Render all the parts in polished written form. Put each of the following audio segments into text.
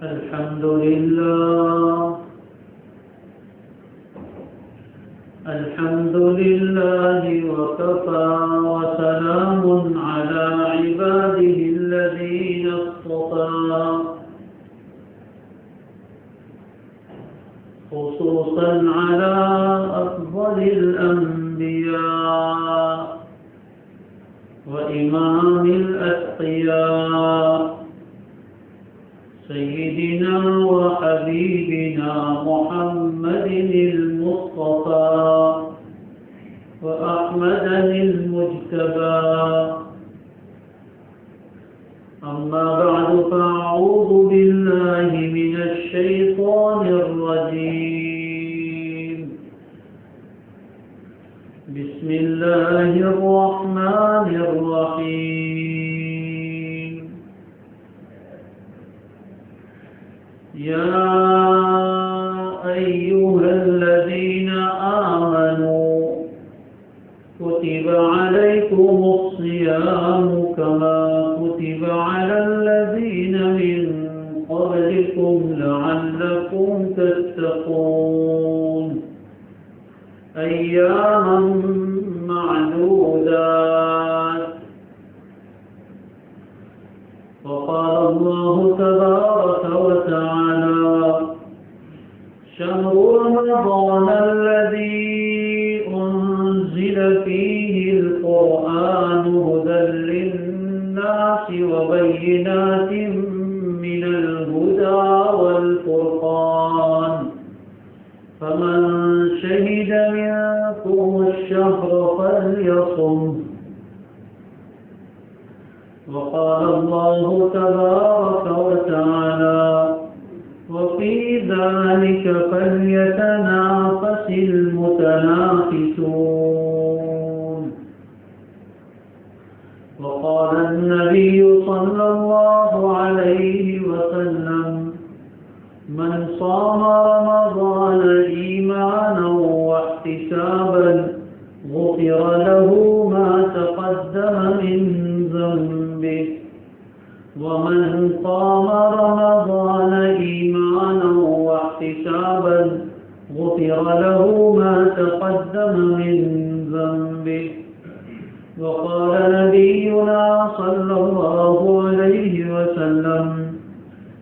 الحمد لله الحمد لله وكفى وسلام على عباده الذين اصطفى خصوصا على أفضل الأنبياء وإمام الأتقياء سيدنا وحبيبنا محمد المصطفى وأحمد المجتبى أما بعد فأعوذ بالله من الشيطان الرجيم بسم الله الرحمن الرحيم يا أيها الذين آمنوا كتب عليكم الصيام كما كتب على الذين من قبلكم لعلكم تتقون أياما معدودات وقال الله تبارك وتعالى شهر رمضان الذي أنزل فيه القرآن هدى للناس وبينات من الهدى والفرقان فمن شهد منكم الشهر فليصم وقال الله تبارك وتعالى وفي ذلك فليتنافس المتنافسون وقال النبي صلى الله عليه وسلم من صام رمضان إيمانا واحتسابا غفر له ما تقدم من ذنبه ومن قام رمضان إيمانا واحتسابا غفر له ما تقدم من ذنبه وقال نبينا صلى الله عليه وسلم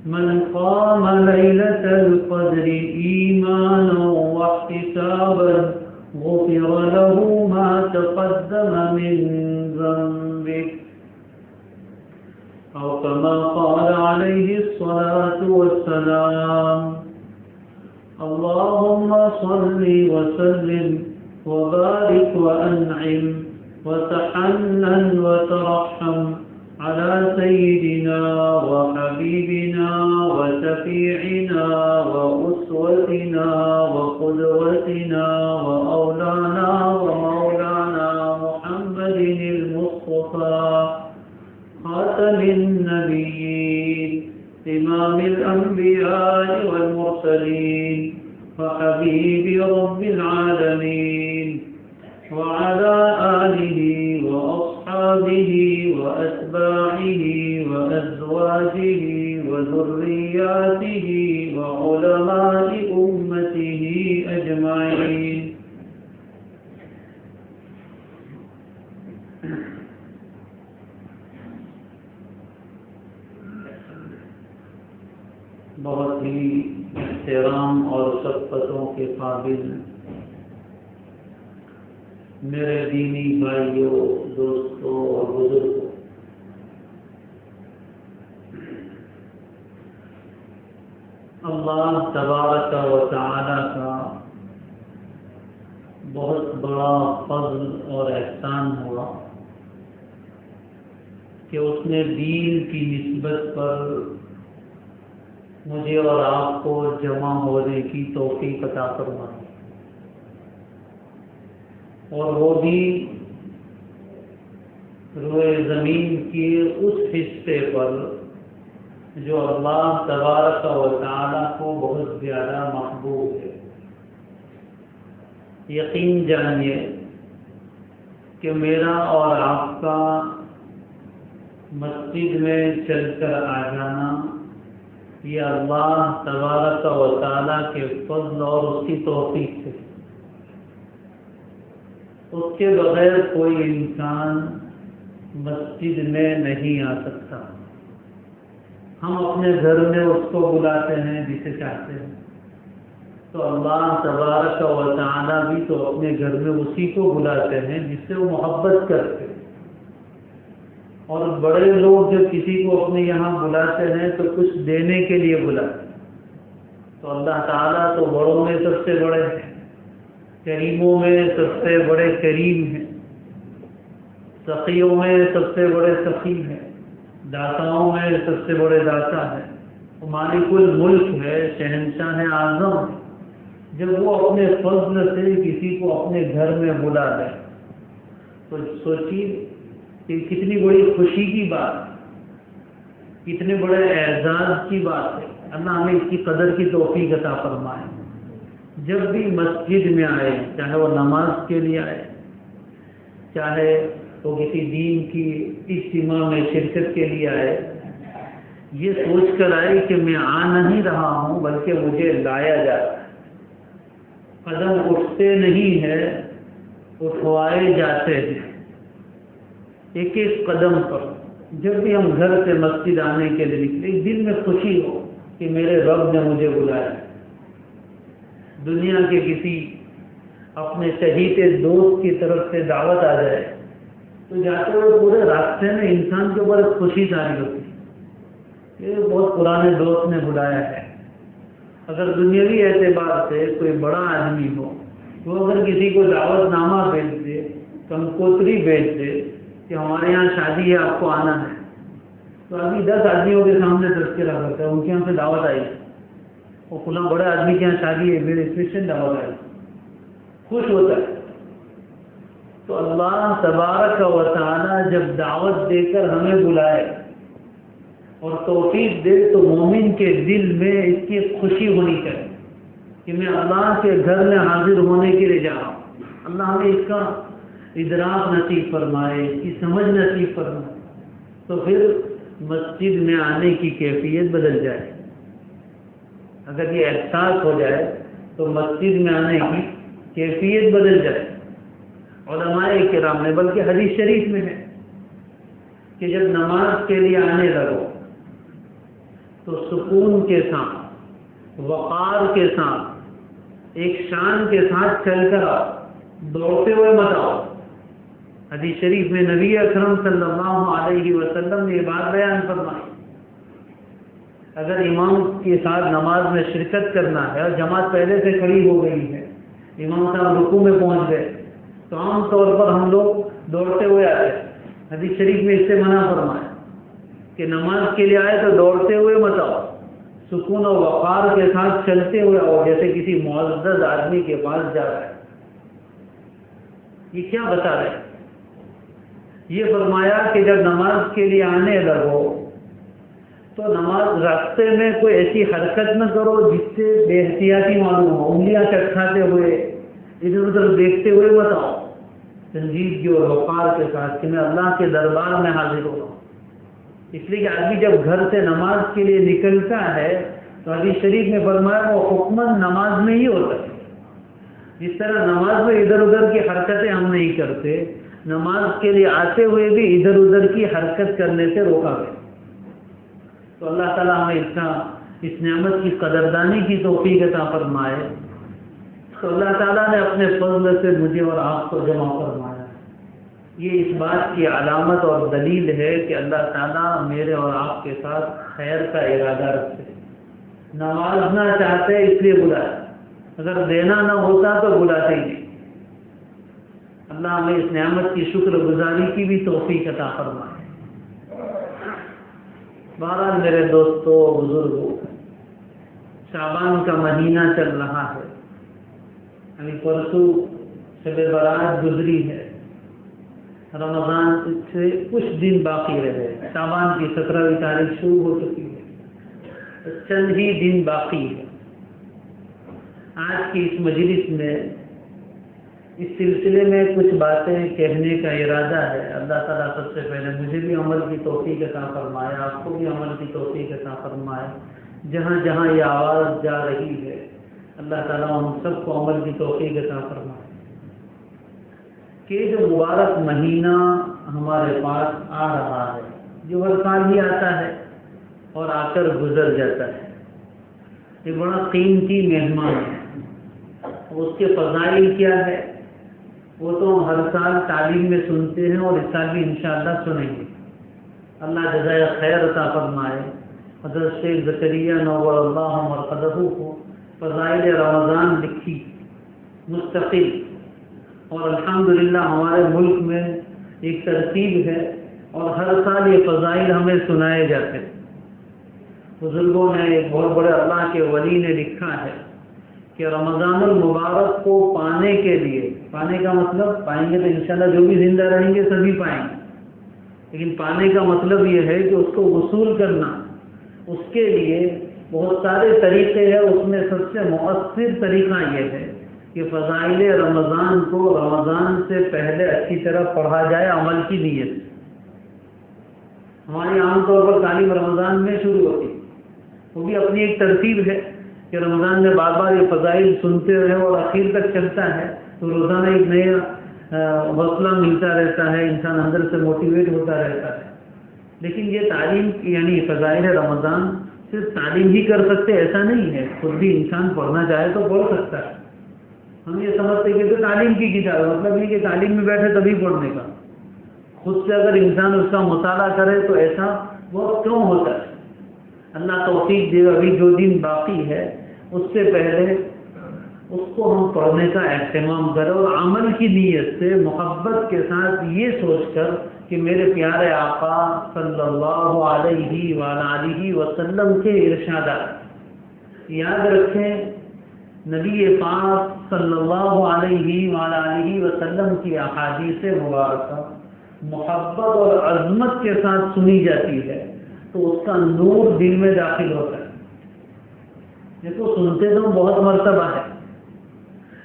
من قام ليلة القدر إيمانا واحتسابا غفر له ما تقدم من ذنبه أو كما قال عليه الصلاة والسلام اللهم صل وسلم وبارك وأنعم وتحنن وترحم على سيدنا وحبيبنا وشفيعنا وأسوتنا وقدوتنا وأولانا ومولانا محمد المصطفى خاتم النبيين إمام الأنبياء والمرسلين وحبيب رب العالمين وعلى آله وأصحابه وأتباعه وأزواجه وذرياته وعلماء أمته أجمعين بہت ہی احترام اور شفقتوں کے قابل میرے دینی بھائیوں، دوستوں اور بزرگوں، اللہ تبارک و تعالی کا بہت بڑا فضل اور احسان ہوا کہ اس نے دین کی نسبت پر مجھے اور آپ کو جمع ہونے کی توفیق عطا فرمائی، اور وہ بھی روئے زمین کے اس حصے پر جو اللہ تبارک و تعالی کو بہت زیادہ محبوب ہے۔ یقین جانیے کہ میرا اور آپ کا مسجد میں چل کر آ جانا یہ اللہ تبارک و تعالیٰ کے فضل اور اس کی توفیق سے، اس کے بغیر کوئی انسان مسجد میں نہیں آ سکتا۔ ہم اپنے گھر میں اس کو بلاتے ہیں جسے چاہتے ہیں، تو اللہ تبارک و تعالیٰ بھی تو اپنے گھر میں اسی کو بلاتے ہیں جس سے وہ محبت کرتے ہیں۔ اور بڑے لوگ جب کسی کو اپنے یہاں بلاتے ہیں تو کچھ دینے کے لیے بلاتے ہیں، تو اللہ تعالیٰ تو بڑوں میں سب سے بڑے ہیں، کریموں میں سب سے بڑے کریم ہیں، سخیوں میں سب سے بڑے سخی ہیں، داتاؤں میں سب سے بڑے داتا ہیں، مالک الملک ہے، شہنشاہ اعظم ہے۔ جب وہ اپنے فضل سے کسی کو اپنے گھر میں بلا لے تو سوچیے کہ کتنی بڑی خوشی کی بات، کتنے بڑے اعزاز کی بات ہے۔ اللہ ہمیں اس کی قدر کی توفیق عطا فرمائے۔ جب بھی مسجد میں آئے، چاہے وہ نماز کے لیے آئے، چاہے وہ کسی دین کی اجتماع میں شرکت کے لیے آئے، یہ سوچ کر آئے کہ میں آ نہیں رہا ہوں بلکہ مجھے لایا جا رہا ہے۔ قدم اٹھتے نہیں ہیں، اٹھوائے جاتے ہیں، ایک ایک قدم پر۔ جب بھی ہم گھر سے مسجد آنے کے لیے نکلے، ایک دل میں خوشی ہو کہ میرے رب نے مجھے بلایا۔ دنیا کے کسی اپنے چہیتے دوست کی طرف سے دعوت آ جائے تو جاتے ہوئے پورے راستے میں انسان کے اوپر خوشی ساری ہوتی ہے، یہ بہت پرانے دوست نے بلایا ہے۔ اگر دنیاوی اعتبار سے کوئی بڑا آدمی ہو، وہ اگر کسی کو دعوت نامہ بھیج دے، کنکوتری بھیج دے کہ ہمارے یہاں شادی ہے، آپ کو آنا ہے، تو آدمی 10 آدمیوں کے سامنے تذکرہ کرتا ہے، ان کے یہاں سے دعوت آئی، وہ فلاں بڑے آدمی کے یہاں شادی ہے، میرے اسپیشل دعوت آئی، خوش ہوتا ہے۔ تو اللہ تبارک و تعالی جب دعوت دے کر ہمیں بلائے اور توفیق دے تو مومن کے دل میں اس کی خوشی ہونی چاہیے کہ میں اللہ کے گھر میں حاضر ہونے کے لیے جا رہا ہوں۔ اللہ ہمیں اس کا ادراک نصیب فرمائے، اس کی سمجھ نصیب فرمائے، تو پھر مسجد میں آنے کی کیفیت بدل جائے۔ اگر یہ احساس ہو جائے تو مسجد میں آنے کی کیفیت بدل جائے۔ علماء کرام نے، بلکہ حدیث شریف میں ہے کہ جب نماز کے لیے آنے لگو تو سکون کے ساتھ، وقار کے ساتھ، ایک شان کے ساتھ چل کر آؤ، دوڑتے ہوئے مت آؤ۔ حدیث شریف میں نبی اکرم صلی اللہ علیہ وسلم نے یہ بات بیان فرمائی۔ اگر امام کے ساتھ نماز میں شرکت کرنا ہے اور جماعت پہلے سے کھڑی ہو گئی ہے، امام صاحب رکوع میں پہنچ گئے، تو عام طور پر ہم لوگ دوڑتے ہوئے آتے ہیں۔ حدیث شریف میں اس سے منع فرمایا کہ نماز کے لیے آئے تو دوڑتے ہوئے مت آؤ، سکون و وقار کے ساتھ چلتے ہوئے آؤ، جیسے کسی معزز آدمی کے پاس جا رہا ہے۔ یہ کیا بتا رہے ہیں؟ یہ فرمایا کہ جب نماز کے لیے آنے لگو تو نماز راستے میں کوئی ایسی حرکت نہ کرو جس سے بے احتیاطی معلوم ہو، انگلیاں چٹکھاتے ہوئے، ادھر ادھر دیکھتے ہوئے مت آؤ، سنجیدگی اور وقار کے ساتھ کہ میں اللہ کے دربار میں حاضر ہو رہا ہوں۔ اس لیے کہ آدمی جب گھر سے نماز کے لیے نکلتا ہے تو حدیث شریف میں فرمایا وہ حکماً نماز میں ہی ہوتا ہے۔ جس طرح نماز میں ادھر ادھر کی حرکتیں ہم نہیں کرتے، نماز کے لیے آتے ہوئے بھی ادھر ادھر کی حرکت کرنے سے روکا گیا۔ تو اللہ تعالیٰ ہمیں اس نعمت کی قدردانی کی توفیق عطا فرمائے۔ تو اللہ تعالیٰ نے اپنے فضل سے مجھے اور آپ کو جمع فرمایا۔ یہ اس بات کی علامت اور دلیل ہے کہ اللہ تعالیٰ میرے اور آپ کے ساتھ خیر کا ارادہ رکھتے، نوازنا چاہتے اس لیے بلایا، اگر دینا نہ ہوتا تو بلاتے ہی نہیں۔ اللہ ہمیں اس نعمت کی شکر گزاری کی بھی توفیق عطا فرمائے۔ بہرحال میرے دوستو، بزرگوں، شعبان کا مہینہ چل رہا ہے، ابھی پرسوں شب برات گزری ہے، رمضان سے کچھ دن باقی رہے، شعبان کی 17ویں تاریخ شروع ہو چکی ہے، چند ہی دن باقی ہے۔ آج کی اس مجلس میں اس سلسلے میں کچھ باتیں کہنے کا ارادہ ہے۔ اللہ تعالیٰ سب سے پہلے مجھے بھی عمل کی توفیق عطا فرمائے، آپ کو بھی عمل کی توفیق عطا فرمائے، جہاں جہاں یہ آواز جا رہی ہے، اللہ تعالیٰ ہم سب کو عمل کی توفیق عطا فرمائے کہ جو مبارک مہینہ ہمارے پاس آ رہا ہے، جو ہر سال ہی آتا ہے اور آ کر گزر جاتا ہے، یہ بڑا قیمتی مہمان ہے۔ اس کے فضائل کیا ہے وہ تو ہم ہر سال تعلیم میں سنتے ہیں اور اس سال بھی انشاءاللہ سنیں گے۔ اللہ جزائے خیر عطا فرمائے حضرت شیخ زکریا نور اللہ مرقدہ کو فضائل رمضان لکھی مستقل، اور الحمدللہ ہمارے ملک میں ایک ترتیب ہے اور ہر سال یہ فضائل ہمیں سنائے جاتے ہیں۔ بزرگوں نے، ایک بہت بڑے اللہ کے ولی نے لکھا ہے کہ رمضان المبارک کو پانے کے لیے، پانے کا مطلب پائیں گے تو انشاءاللہ جو بھی زندہ رہیں گے سبھی پائیں گے، لیکن پانے کا مطلب یہ ہے کہ اس کو وصول کرنا، اس کے لیے بہت سارے طریقے ہیں۔ اس میں سب سے مؤثر طریقہ یہ ہے کہ فضائل رمضان کو رمضان سے پہلے اچھی طرح پڑھا جائے عمل کی نیت سے۔ ہماری عام طور پر تعلیم رمضان میں شروع ہوتی ہے، وہ بھی اپنی ایک ترتیب ہے کہ رمضان میں بار بار یہ فضائل سنتے رہے اور آخر تک چلتا ہے، تو روزانہ ایک نیا حوصلہ ملتا رہتا ہے، انسان اندر سے موٹیویٹ ہوتا رہتا ہے۔ لیکن یہ تعلیم یعنی فضائل رمضان صرف تعلیم ہی کر سکتے ایسا نہیں ہے، خود بھی انسان پڑھنا چاہے تو پڑھ سکتا ہے۔ ہم یہ سمجھتے کہ تو تعلیم کی کتاب ہے، مطلب نہیں کہ تعلیم میں بیٹھے تبھی پڑھنے کا، خود سے اگر انسان اس کا مطالعہ کرے تو ایسا بہت کم ہوتا ہے۔ اللہ توفیق دے، ابھی جو دن باقی ہے اس سے پہلے اس کو ہم پڑھنے کا اہتمام کریں اور عمل کی نیت سے محبت کے ساتھ یہ سوچ کر کہ میرے پیارے آقا صلی اللہ علیہ وآلہ وسلم کے ارشادات یاد رکھیں، نبی پاک صلی اللہ علیہ وآلہ وسلم کی احادیث مبارکہ محبت اور عظمت کے ساتھ سنی جاتی ہے تو اس کا نور دل میں داخل ہوتا ہے۔ یہ تو سنتے تو بہت مرتبہ ہے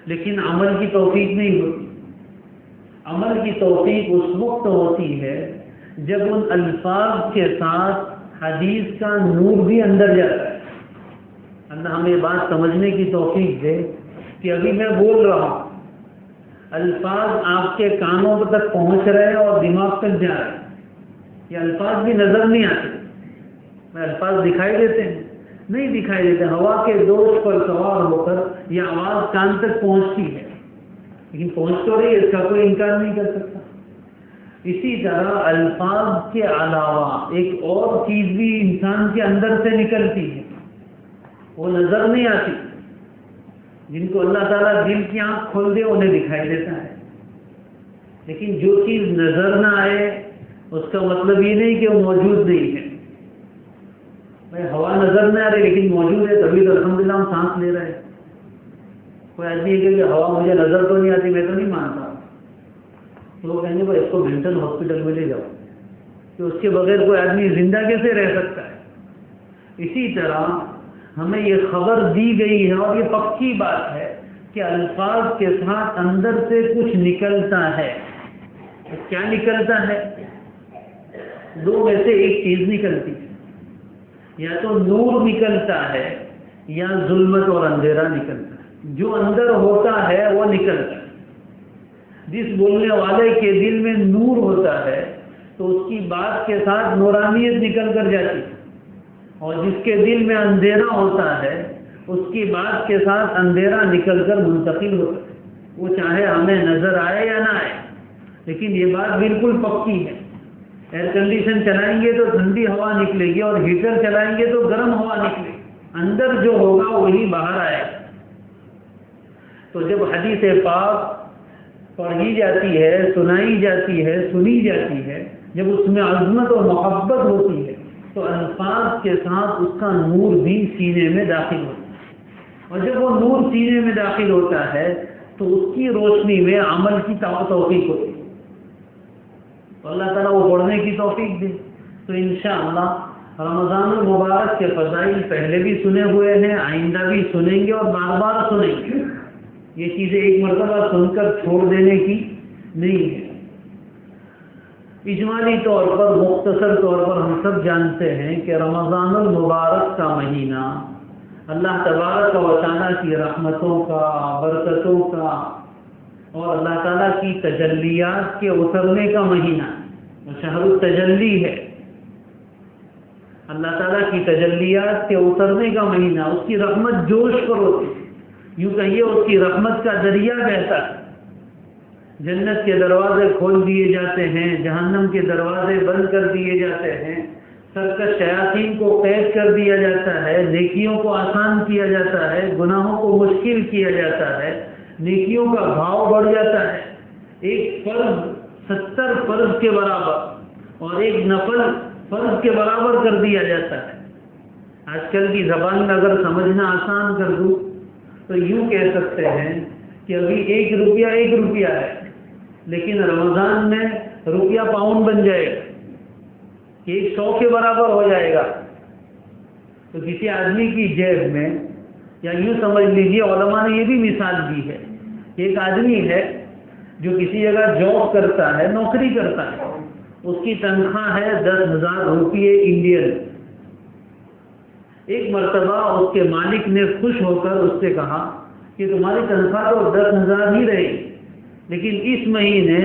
لیکن عمل کی توفیق نہیں ہوتی۔ عمل کی توفیق اس وقت ہوتی ہے جب ان الفاظ کے ساتھ حدیث کا نور بھی اندر جاتا ہے۔ اللہ ہمیں بات سمجھنے کی توفیق دے کہ ابھی میں بول رہا ہوں، الفاظ آپ کے کانوں تک پہنچ رہے ہیں اور دماغ تک جا رہے ہیں۔ یہ الفاظ بھی نظر نہیں آتے، الفاظ دکھائی دیتے ہیں نہیں دکھائی دیتے، ہوا کے دوش پر سوار ہو کر یہ آواز کان تک پہنچتی ہے لیکن پہنچ تو رہی ہے، اس کا کوئی انکار نہیں کر سکتا۔ اسی طرح الفاظ کے علاوہ ایک اور چیز بھی انسان کے اندر سے نکلتی ہے، وہ نظر نہیں آتی۔ جن کو اللہ تعالیٰ دل کی آنکھ کھول دے انہیں دکھائی دیتا ہے، لیکن جو چیز نظر نہ آئے اس کا مطلب یہ نہیں کہ وہ موجود نہیں ہے۔ بھائی ہوا نظر نہ آ رہی لیکن موجود ہے، تبھی تو الحمدللہ ہم سانس لے رہے ہیں۔ کوئی آدمی ہے کہ ہوا مجھے نظر تو نہیں آتی، میں تو نہیں مانتا، وہ کہیں گے بھائی اس کو مینٹل ہاسپٹل میں لے جاؤ کہ اس کے بغیر کوئی آدمی زندہ کیسے رہ سکتا ہے۔ اسی طرح ہمیں یہ خبر دی گئی ہے اور یہ پکی بات ہے کہ الفاظ کے ساتھ اندر سے کچھ نکلتا ہے۔ کیا نکلتا ہے؟ دو میں سے ایک چیز نکلتی ہے، یا تو نور نکلتا ہے یا ظلمت اور اندھیرا نکلتا ہے۔ جو اندر ہوتا ہے وہ نکلتا ہے۔ جس بولنے والے کے دل میں نور ہوتا ہے تو اس کی بات کے ساتھ نورانیت نکل کر جاتی ہے، اور جس کے دل میں اندھیرا ہوتا ہے اس کی بات کے ساتھ اندھیرا نکل کر منتقل ہوتا ہے، وہ چاہے ہمیں نظر آئے یا نہ آئے۔ لیکن یہ بات بالکل پکی ہے، ایئر کنڈیشن چلائیں گے تو ٹھنڈی ہوا نکلے گی اور ہیٹر چلائیں گے تو گرم ہوا نکلے گی، اندر جو ہوگا وہی باہر آئے گا۔ تو جب حدیث پاک پڑھی جاتی ہے، سنائی جاتی ہے، سنی جاتی ہے، جب اس میں عظمت اور محبت ہوتی ہے تو الفاظ کے ساتھ اس کا نور بھی سینے میں داخل ہوتا ہے، اور جب وہ نور سینے میں داخل ہوتا ہے تو اس کی روشنی میں عمل کی توفیق ہوتی ہے۔ تو اللہ تعالیٰ وہ پڑھنے کی توفیق دے۔ تو انشاءاللہ رمضان المبارک کے فضائل پہلے بھی سنے ہوئے ہیں، آئندہ بھی سنیں گے اور بار بار سنیں گے۔ یہ چیزیں ایک مرتبہ سن کر چھوڑ دینے کی نہیں ہے۔ اجمالی طور پر مختصر طور پر ہم سب جانتے ہیں کہ رمضان المبارک کا مہینہ اللہ تبارک و تعالیٰ کی رحمتوں کا، برکتوں کا اور اللہ تعالیٰ کی تجلیات کے اترنے کا مہینہ، شہر التجلی ہے۔ اللہ تعالیٰ کی تجلیات کے اترنے کا مہینہ، اس کی رحمت جوش پر ہوتی ہے، یوں کہیے اس کی رحمت کا دریا بہتا ہے۔ جنت کے دروازے کھول دیے جاتے ہیں، جہنم کے دروازے بند کر دیے جاتے ہیں، سرکش شیاطین کو قید کر دیا جاتا ہے، نیکیوں کو آسان کیا جاتا ہے، گناہوں کو مشکل کیا جاتا ہے، نیکیوں کا بھاؤ بڑھ جاتا ہے۔ ایک فرض 70 فرض کے برابر اور ایک نفل فرض کے برابر کر دیا جاتا ہے۔ آج کل کی زبان میں اگر سمجھنا آسان کر دوں تو یوں کہہ سکتے ہیں کہ ابھی 1 روپیہ 1 روپیہ ہے، لیکن رمضان میں روپیہ پاؤنڈ بن جائے گا کہ 100 کے برابر ہو جائے گا۔ تو کسی آدمی کی جیب میں، یا یوں سمجھ لیجیے علماء نے یہ بھی مثال دی ہے کہ ایک آدمی ہے جو کسی جگہ جاب کرتا ہے، نوکری کرتا ہے، اس کی تنخواہ ہے 10,000 روپیے انڈین۔ ایک مرتبہ اس کے مالک نے خوش ہو کر اس سے کہا کہ تمہاری تنخواہ تو 10,000 ہی رہی، لیکن اس مہینے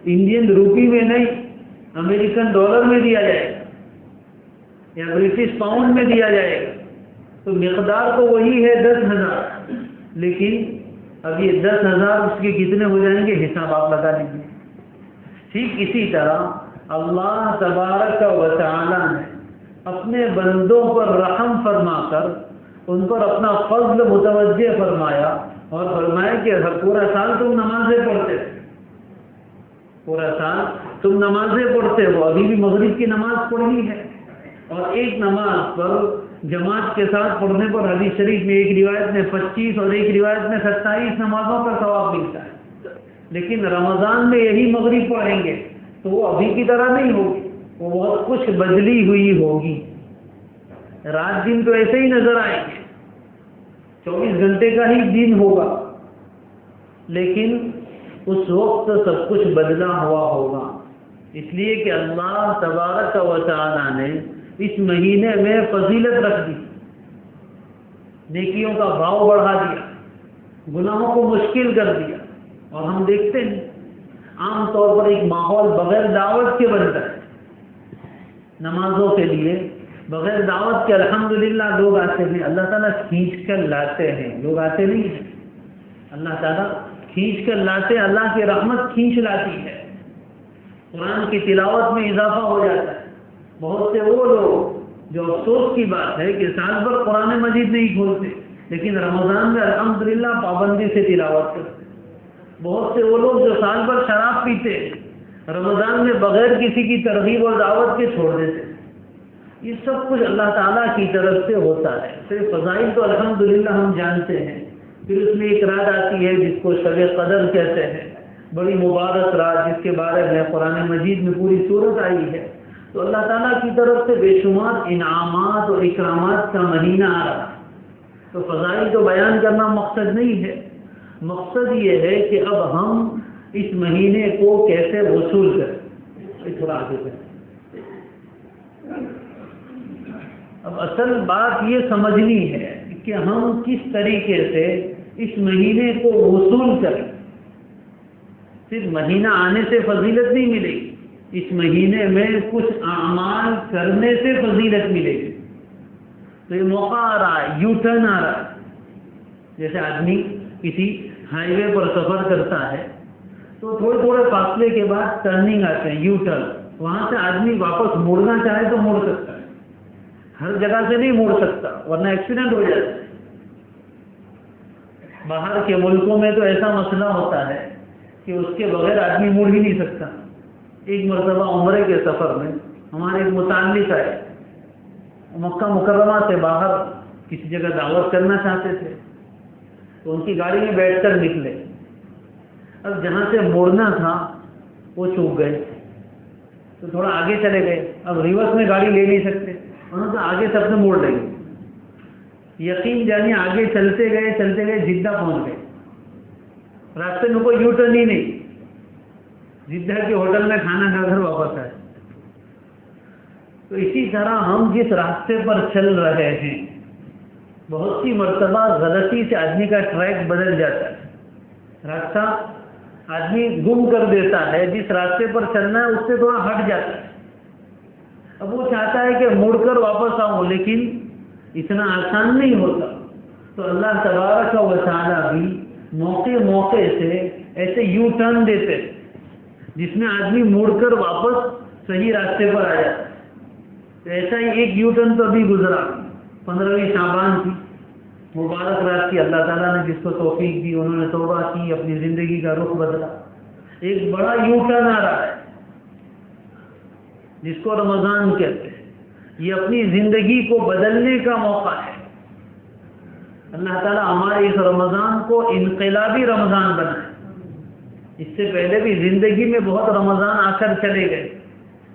انڈین روپی میں نہیں، امریکن ڈالر میں دیا جائے گا یا برٹش پاؤنڈ میں دیا جائے گا۔ تو مقدار تو وہی ہے 10,000، لیکن اب یہ 10,000 اس کے کتنے ہو جائیں گے حساب آپ لگا لیجیے۔ ٹھیک اسی طرح اللہ تبارک و تعالی نے اپنے بندوں پر رحم فرما کر ان پر اپنا فضل متوجہ فرمایا اور فرمایا کہ پورا سال تم نمازیں پڑھتے ہو، پورا سال تم نمازیں پڑھتے ہو، ابھی بھی مغرب کی نماز پڑھنی ہے، اور ایک نماز پر جماعت کے ساتھ پڑھنے پر حدیث شریف میں ایک روایت میں 25 اور ایک روایت میں 27 نمازوں کا ثواب ملتا ہے۔ لیکن رمضان میں یہی مغرب پڑھیں گے تو وہ ابھی کی طرح نہیں ہوگی، وہ بہت کچھ بدلی ہوئی ہوگی۔ رات دن تو ایسے ہی نظر آئیں گے، 24 گھنٹے کا ہی دن ہوگا، لیکن اس وقت سب کچھ بدلا ہوا ہوگا، اس لیے کہ اللہ تبارک و تعالیٰ نے اس مہینے میں فضیلت رکھ دی، نیکیوں کا بھاؤ بڑھا دیا، گناہوں کو مشکل کر دیا۔ اور ہم دیکھتے ہیں عام طور پر ایک ماحول بغیر دعوت کے بنتا ہے، نمازوں کے لیے بغیر دعوت کے الحمدللہ لوگ آتے ہیں، اللہ تعالیٰ کھینچ کر لاتے ہیں، لوگ آتے نہیں ہیں، اللہ تعالیٰ کھینچ کر لاتے، اللہ کی رحمت کھینچ لاتی ہے، قرآن کی تلاوت میں اضافہ ہو جاتا ہے۔ بہت سے وہ لوگ جو افسوس کی بات ہے کہ سال بھر قرآن مجید نہیں کھولتے، لیکن رمضان میں الحمدللہ پابندی سے تلاوت کرتے۔ بہت سے وہ لوگ جو سال بھر شراب پیتے، رمضان میں بغیر کسی کی ترغیب اور دعوت کے چھوڑ دیتے۔ یہ سب کچھ اللہ تعالیٰ کی طرف سے ہوتا ہے۔ صرف فضائل تو الحمدللہ ہم جانتے ہیں، پھر اس میں ایک رات آتی ہے جس کو شب قدر کہتے ہیں، بڑی مبارک رات جس کے بارے میں قرآن مجید میں پوری سورت آئی ہے۔ تو اللہ تعالیٰ کی طرف سے بے شمار انعامات اور اکرامات کا مہینہ آ رہا ہے۔ تو فضائل تو بیان کرنا مقصد نہیں ہے، مقصد یہ ہے کہ اب ہم اس مہینے کو کیسے وصول کریں۔ تھوڑا آگے کریں۔ اب اصل بات یہ سمجھنی ہے کہ ہم کس طریقے سے اس مہینے کو وصول کریں۔ صرف مہینہ آنے سے فضیلت نہیں ملے گی، اس مہینے میں کچھ اعمال کرنے سے فضیلت ملے گی۔ تو یہ موقع آ رہا ہے، یو ٹرن آ رہا ہے۔ جیسے آدمی کسی ہائی وے پر سفر کرتا ہے تو تھوڑے فاصلے کے بعد ٹرننگ آتے ہیں، یو ٹرن، وہاں سے آدمی واپس مڑنا چاہے تو مڑ سکتا ہے، ہر جگہ سے نہیں مڑ سکتا ورنہ ایکسیڈنٹ ہو جاتا ہے۔ باہر کے ملکوں میں تو ایسا مسئلہ ہوتا ہے کہ اس کے بغیر آدمی مڑ ہی نہیں سکتا۔ ایک مرتبہ عمرے کے سفر میں ہمارے ایک متعلق آئے، مکہ مکرمہ سے باہر کسی جگہ دعوت کرنا چاہتے تھے، تو ان کی گاڑی میں بیٹھ کر نکلے۔ اب جہاں سے موڑنا تھا وہ چوک گئے، تو تھوڑا آگے چلے گئے، اب ریورس میں گاڑی لے نہیں سکتے، انہوں نے آگے سب سے موڑ لگی۔ یقین جانے آگے چلتے گئے جدہ پہنچ گئے، راستے میں کوئی یو ٹرن ہی نہیں۔ جدہ کے ہوٹل میں کھانا کھا کر واپس آئے. تو اسی طرح ہم جس راستے پر چل رہے ہیں بہت سی مرتبہ غلطی سے آدمی کا ٹریک بدل جاتا ہے, راستہ آدمی گم کر دیتا ہے, جس راستے پر چلنا ہے اس سے تھوڑا ہٹ جاتا ہے. اب وہ چاہتا ہے کہ مڑ کر واپس آؤں, لیکن اتنا آسان نہیں ہوتا. تو اللہ تبارک و تعالی بھی موقع موقع سے ایسے یو ٹرن دیتے جس میں آدمی مڑ کر واپس صحیح راستے پر آ جاتا ہے. تو ایسا ہی ایک یو ٹرن تو ابھی گزرا 15ویں شعبان کی مبارک رات کی. اللہ تعالیٰ نے جس کو توفیق دی انہوں نے توبہ کی, اپنی زندگی کا رخ بدلا. ایک بڑا یو ٹرن آ رہا ہے جس کو رمضان کہتے ہیں. یہ اپنی زندگی کو بدلنے کا موقع ہے. اللہ تعالیٰ ہمارے اس رمضان کو انقلابی رمضان بنائے. اس سے پہلے بھی زندگی میں بہت رمضان آ کر چلے گئے,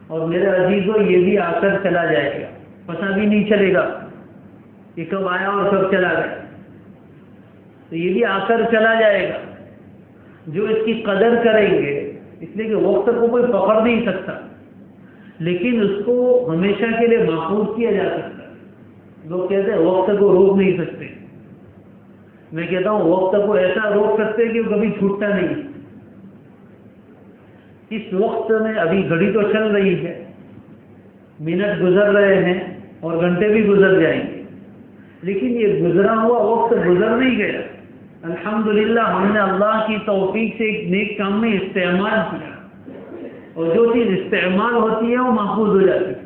اور میرے عزیزوں یہ بھی آ کر چلا جائے گا, پتہ بھی نہیں چلے گا کہ کب آیا اور کب چلا گیا. تو یہ بھی آ کر چلا جائے گا. جو اس کی قدر کریں گے, اس لیے کہ وقت کو کوئی پکڑ نہیں سکتا, لیکن اس کو ہمیشہ کے لیے محفوظ کیا جا سکتا ہے. لوگ کہتے ہیں وقت کو روک نہیں سکتے. میں کہتا ہوں وقت کو ایسا روک سکتے کہ وہ کبھی چھوٹتا نہیں. اس وقت میں ابھی گھڑی تو چل رہی ہے, منٹ گزر رہے ہیں اور گھنٹے بھی گزر جائیں گے, لیکن یہ گزرا ہوا وقت گزر نہیں گیا. الحمدللہ ہم نے اللہ کی توفیق سے ایک نیک کام میں استعمال کیا, اور جو چیز استعمال ہوتی ہے وہ محفوظ ہو جاتی ہے.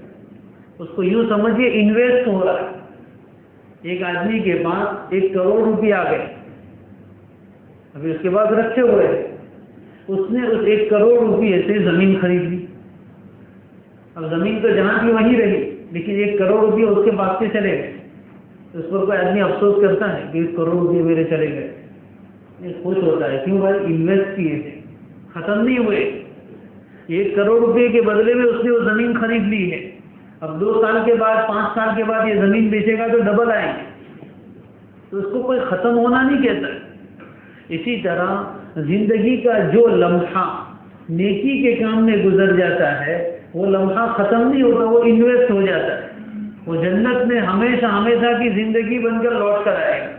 اس کو یوں سمجھیے انویسٹ ہو رہا ہے. ایک آدمی کے پاس 1 کروڑ روپیہ آ گئے, ابھی اس کے پاس رکھے ہوئے ہیں. اس نے اس 1 کروڑ روپیے سے زمین خرید لی. اب زمین تو جہاں کی وہیں رہی, لیکن 1 کروڑ روپیے اس کے پاس سے چلے گئے. اس پر کوئی آدمی افسوس کرتا ہے کہ 1 کروڑ روپیے میرے چلے گئے. یہ خوش ہوتا ہے, کیوں بھائی انویسٹ کیے تھے, ختم نہیں ہوئے. 1 کروڑ روپے کے بدلے میں اس نے وہ زمین خرید لی ہے. اب 2 سال کے بعد 5 سال کے بعد یہ زمین بیچے گا تو ڈبل آئے گی. تو اس کو کوئی ختم ہونا نہیں کہتا. اسی طرح زندگی کا جو لمحہ نیکی کے کام میں گزر جاتا ہے وہ لمحہ ختم نہیں ہوتا, وہ انویسٹ ہو جاتا ہے. وہ جنت میں ہمیشہ ہمیشہ کی زندگی بن کر لوٹ کر آئے گا.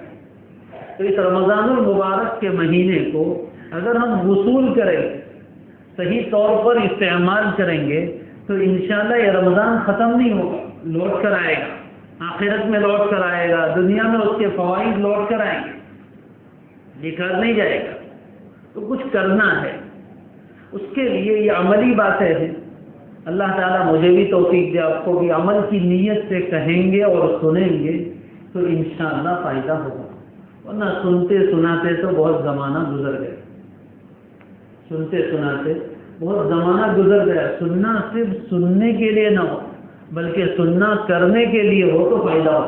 تو اس رمضان المبارک کے مہینے کو اگر ہم وصول کریں, صحیح طور پر استعمال کریں گے, تو انشاءاللہ یہ رمضان ختم نہیں ہوگا, لوٹ کر آئے گا. آخرت میں لوٹ کر آئے گا, دنیا میں اس کے فوائد لوٹ کر آئیں گے. بیکار نہیں جائے گا. تو کچھ کرنا ہے, اس کے لیے یہ عملی باتیں ہیں. اللہ تعالیٰ مجھے بھی توفیق دے, آپ کو بھی عمل کی نیت سے کہیں گے اور سنیں گے تو انشاءاللہ فائدہ ہوگا. ورنہ سنتے سناتے تو بہت زمانہ گزر گیا. سنتے سناتے بہت زمانہ گزر گیا. سننا صرف سننے کے لیے نہ ہو, بلکہ سننا کرنے کے لیے ہو تو فائدہ ہو.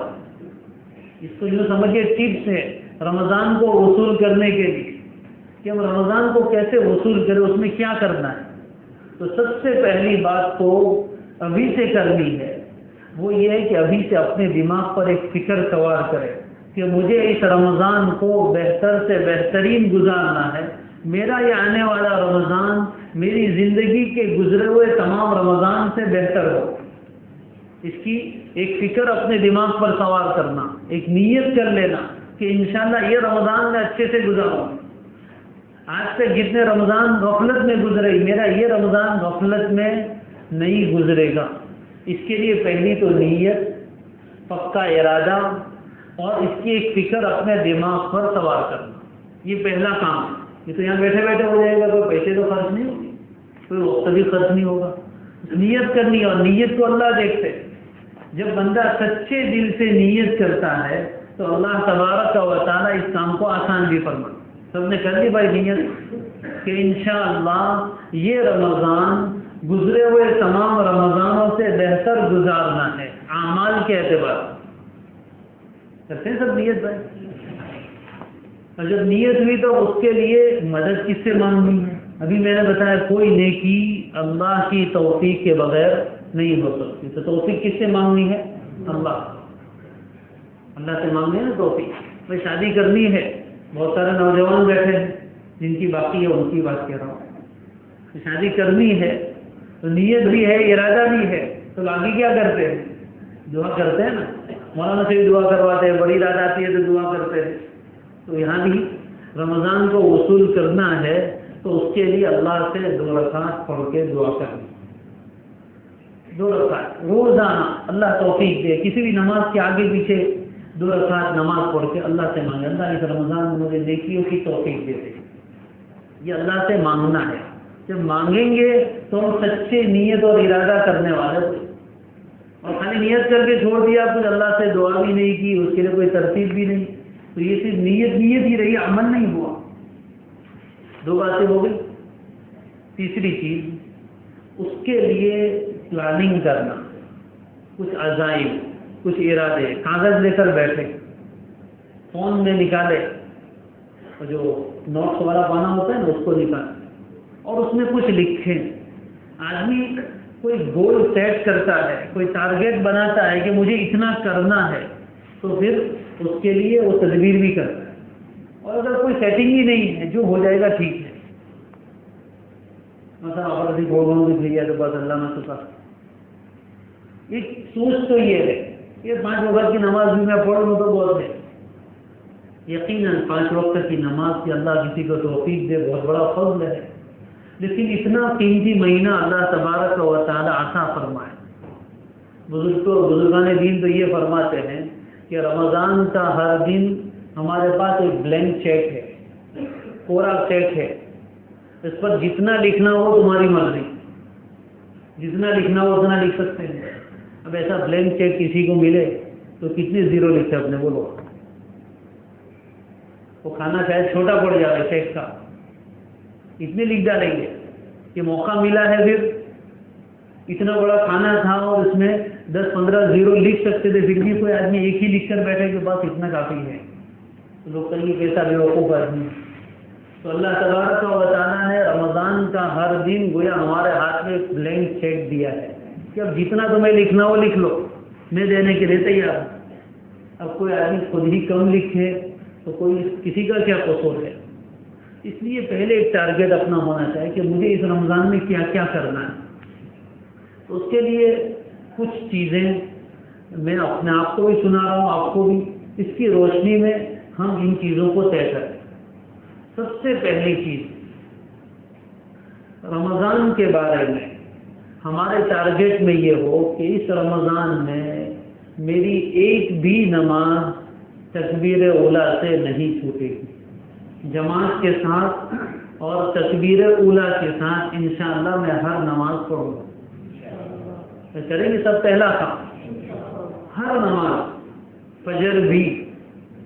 اس کو جو سمجھے ٹپس ہے رمضان کو وصول کرنے کے لیے, کہ ہم رمضان کو کیسے وصول کریں, اس میں کیا کرنا ہے. تو سب سے پہلی بات تو ابھی سے کرنی ہے, وہ یہ ہے کہ ابھی سے اپنے دماغ پر ایک فکر سوار کرے کہ مجھے اس رمضان کو بہتر سے بہترین گزارنا ہے. میرا یہ آنے والا رمضان میری زندگی کے گزرے ہوئے تمام رمضان سے بہتر ہو. اس کی ایک فکر اپنے دماغ پر سوار کرنا, ایک نیت کر لینا کہ انشاءاللہ یہ رمضان میں اچھے سے گزاروں. آج تک جتنے رمضان غفلت میں گزرے, میرا یہ رمضان غفلت میں نہیں گزرے گا. اس کے لیے پہلی تو نیت, پکا ارادہ, اور اس کی ایک فکر اپنے دماغ پر سوار کرنا. یہ پہلا کام ہے. یہ تو یہاں بیٹھے بیٹھے ہو جائے گا, کوئی پیسے تو خرچ نہیں ہوگی, کوئی وقت بھی خرچ نہیں ہوگا. نیت کرنی, اور نیت کو اللہ دیکھتے. جب بندہ سچے دل سے نیت کرتا ہے تو اللہ تبارک و تعالیٰ اس کام کو آسان بھی فرماتا. سب نے کر لی بھائی نیت کہ انشاءاللہ یہ رمضان گزرے ہوئے تمام رمضانوں سے بہتر گزارنا ہے اعمال کے اعتبار. کرتے ہیں سب نیت بھائی. اور جب نیت ہوئی تو اس کے لیے مدد کس سے مانگنی ہے؟ ابھی میں نے بتایا کوئی نیکی اللہ کی توفیق کے بغیر نہیں ہو سکتی. تو توفیق کس سے مانگنی ہے؟ اللہ سے مانگنی ہے نا توفیق. بھائی شادی کرنی ہے, بہت سارے نوجوان بیٹھے ہیں جن کی باقی ہے, ان کی بات کہہ رہا ہوں. شادی کرنی ہے تو نیت بھی ہے، ارادہ بھی ہے، تو آگے کیا کرتے ہیں؟ دعا کرتے ہیں نا، مولانا سے بھی دعا کرواتے ہیں، بڑی رات آتی ہے تو دعا کرتے ہیں. تو یہاں بھی رمضان کو وصول کرنا ہے تو اس کے لیے اللہ سے 2 رکعت پڑھ کے دعا کرنی. 2 رکعت روزانہ اللہ توفیق دے. کسی بھی نماز کے آگے پیچھے 2 رکعت نماز پڑھ کے اللہ سے مانگے، اللہ اس رمضان میں مجھے نیکیوں کی توفیق دے دے. یہ اللہ سے مانگنا ہے. جب مانگیں گے تو ہم سچے نیت اور ارادہ کرنے والے تھے، اور خالی نیت کر کے چھوڑ دیا، کچھ اللہ سے دعا بھی نہیں کی، اس کے لیے کوئی ترتیب بھی نہیں، تو یہ صرف نیت ہی رہی، عمل نہیں ہوا. 2 باتیں ہو گئی. تیسری چیز، اس کے لیے پلاننگ کرنا، کچھ عزائم، کچھ ارادے کاغذ لے کر بیٹھے، فون میں نکالے، اور جو نوٹس والا پانا ہوتا ہے نا اس کو نکالے اور اس میں کچھ لکھیں. آدمی کوئی گول سیٹ کرتا ہے، کوئی ٹارگیٹ بناتا ہے کہ مجھے اتنا کرنا ہے، تو پھر اس کے لیے وہ تدبیر بھی کرتا ہے. اور اگر کوئی سیٹنگ ہی نہیں ہے، جو ہو جائے گا ٹھیک ہے، مثلا آپ گول دکھ لیا تو بس اللہ میں شکر. ایک سوچ تو یہ ہے کہ 5 وقت کی نماز بھی میں پڑھ لوں تو بہت ہے. یقیناً 5 وقت کی نماز کی اللہ کسی کو توفیق دے، بہت بڑا فضل ہے، لیکن اتنا قیمتی مہینہ اللہ تبارک و تعالی عطا فرمائے. بزرگان دین تو یہ فرماتے ہیں کہ رمضان کا ہر دن ہمارے پاس ایک بلینک چیک ہے، کوڑا چیک ہے. اس پر جتنا لکھنا ہو تمہاری مرضی، جتنا لکھنا ہو اتنا لکھ سکتے ہیں. اب ایسا بلینک چیک کسی کو ملے تو کتنے زیرو لکھتے اپنے بولو؟ وہ کھانا شاید چھوٹا پڑ جائے چیک کا، اتنے لکھ ڈالیں گے کہ موقع ملا ہے، پھر اتنا بڑا کھانا تھا اور اس میں 10-15 زیرو لکھ سکتے تھے، پھر بھی کوئی آدمی ایک ہی لکھ کر بیٹھے کہ بس اتنا کافی ہے. تو لوگ کہیں گے کیسا بیوقوف آدمی. تو اللہ تبارک و تعالیٰ نے رمضان کا ہر دن گویا ہمارے ہاتھ میں ایک بلینک چیک دیا ہے کہ اب جتنا تمہیں لکھنا ہو لکھ لو، میں دینے کے لیے تیار ہوں. اب کوئی آدمی خود ہی کم لکھے تو کوئی کسی کا کیا قصور ہے. اس لیے پہلے ایک ٹارگیٹ اپنا ہونا چاہیے کہ مجھے اس رمضان میں کیا کیا کرنا ہے. تو اس کے لیے کچھ چیزیں میں اپنے آپ کو بھی سنا رہا ہوں، آپ کو بھی، اس کی روشنی میں ہم ان چیزوں کو طے کریں. سب سے پہلی چیز، رمضان کے بارے میں ہمارے ٹارگیٹ میں یہ ہو کہ اس رمضان میں میری ایک بھی نماز تکبیر اولیٰ سے نہیں چھوٹے گی. جماعت کے ساتھ اور تکبیر اولیٰ کے ساتھ انشاءاللہ میں ہر نماز پڑھوں گا. کریں گے سب. پہلا کام، ہر نماز، فجر بھی،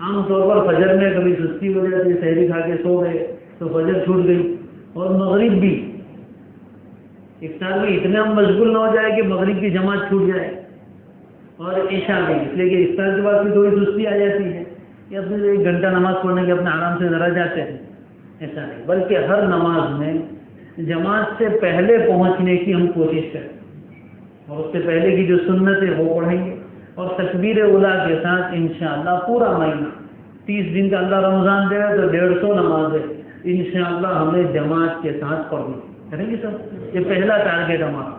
عام طور پر فجر میں کبھی سستی ہو جاتی، سحری کھا کے سو گئے تو فجر چھوٹ گئی، اور مغرب بھی. افطار میں اتنے ہم مشغول نہ ہو جائے کہ مغرب کی جماعت چھوٹ جائے، اور عشاء بھی، اس لیے کہ افطار کے بعد بھی تھوڑی سستی آ جاتی ہے کہ اپنے 1 گھنٹہ نماز پڑھنے کے اپنے آرام سے ذرا جاتے ہیں. ایسا نہیں، بلکہ ہر نماز میں جماعت سے پہلے پہنچنے کی ہم کوشش کریں، اور اس سے پہلے کی جو سنت ہے وہ پڑھیں گے. اور تکبیر اولیٰ کے ساتھ انشاءاللہ پورا مہینہ 30 دن کا اللہ رمضان دے تو 150 نمازیں انشاءاللہ ہمیں جماعت کے ساتھ پڑھنی کریں گے سب. یہ پہلا ٹارگیٹ ہمارا.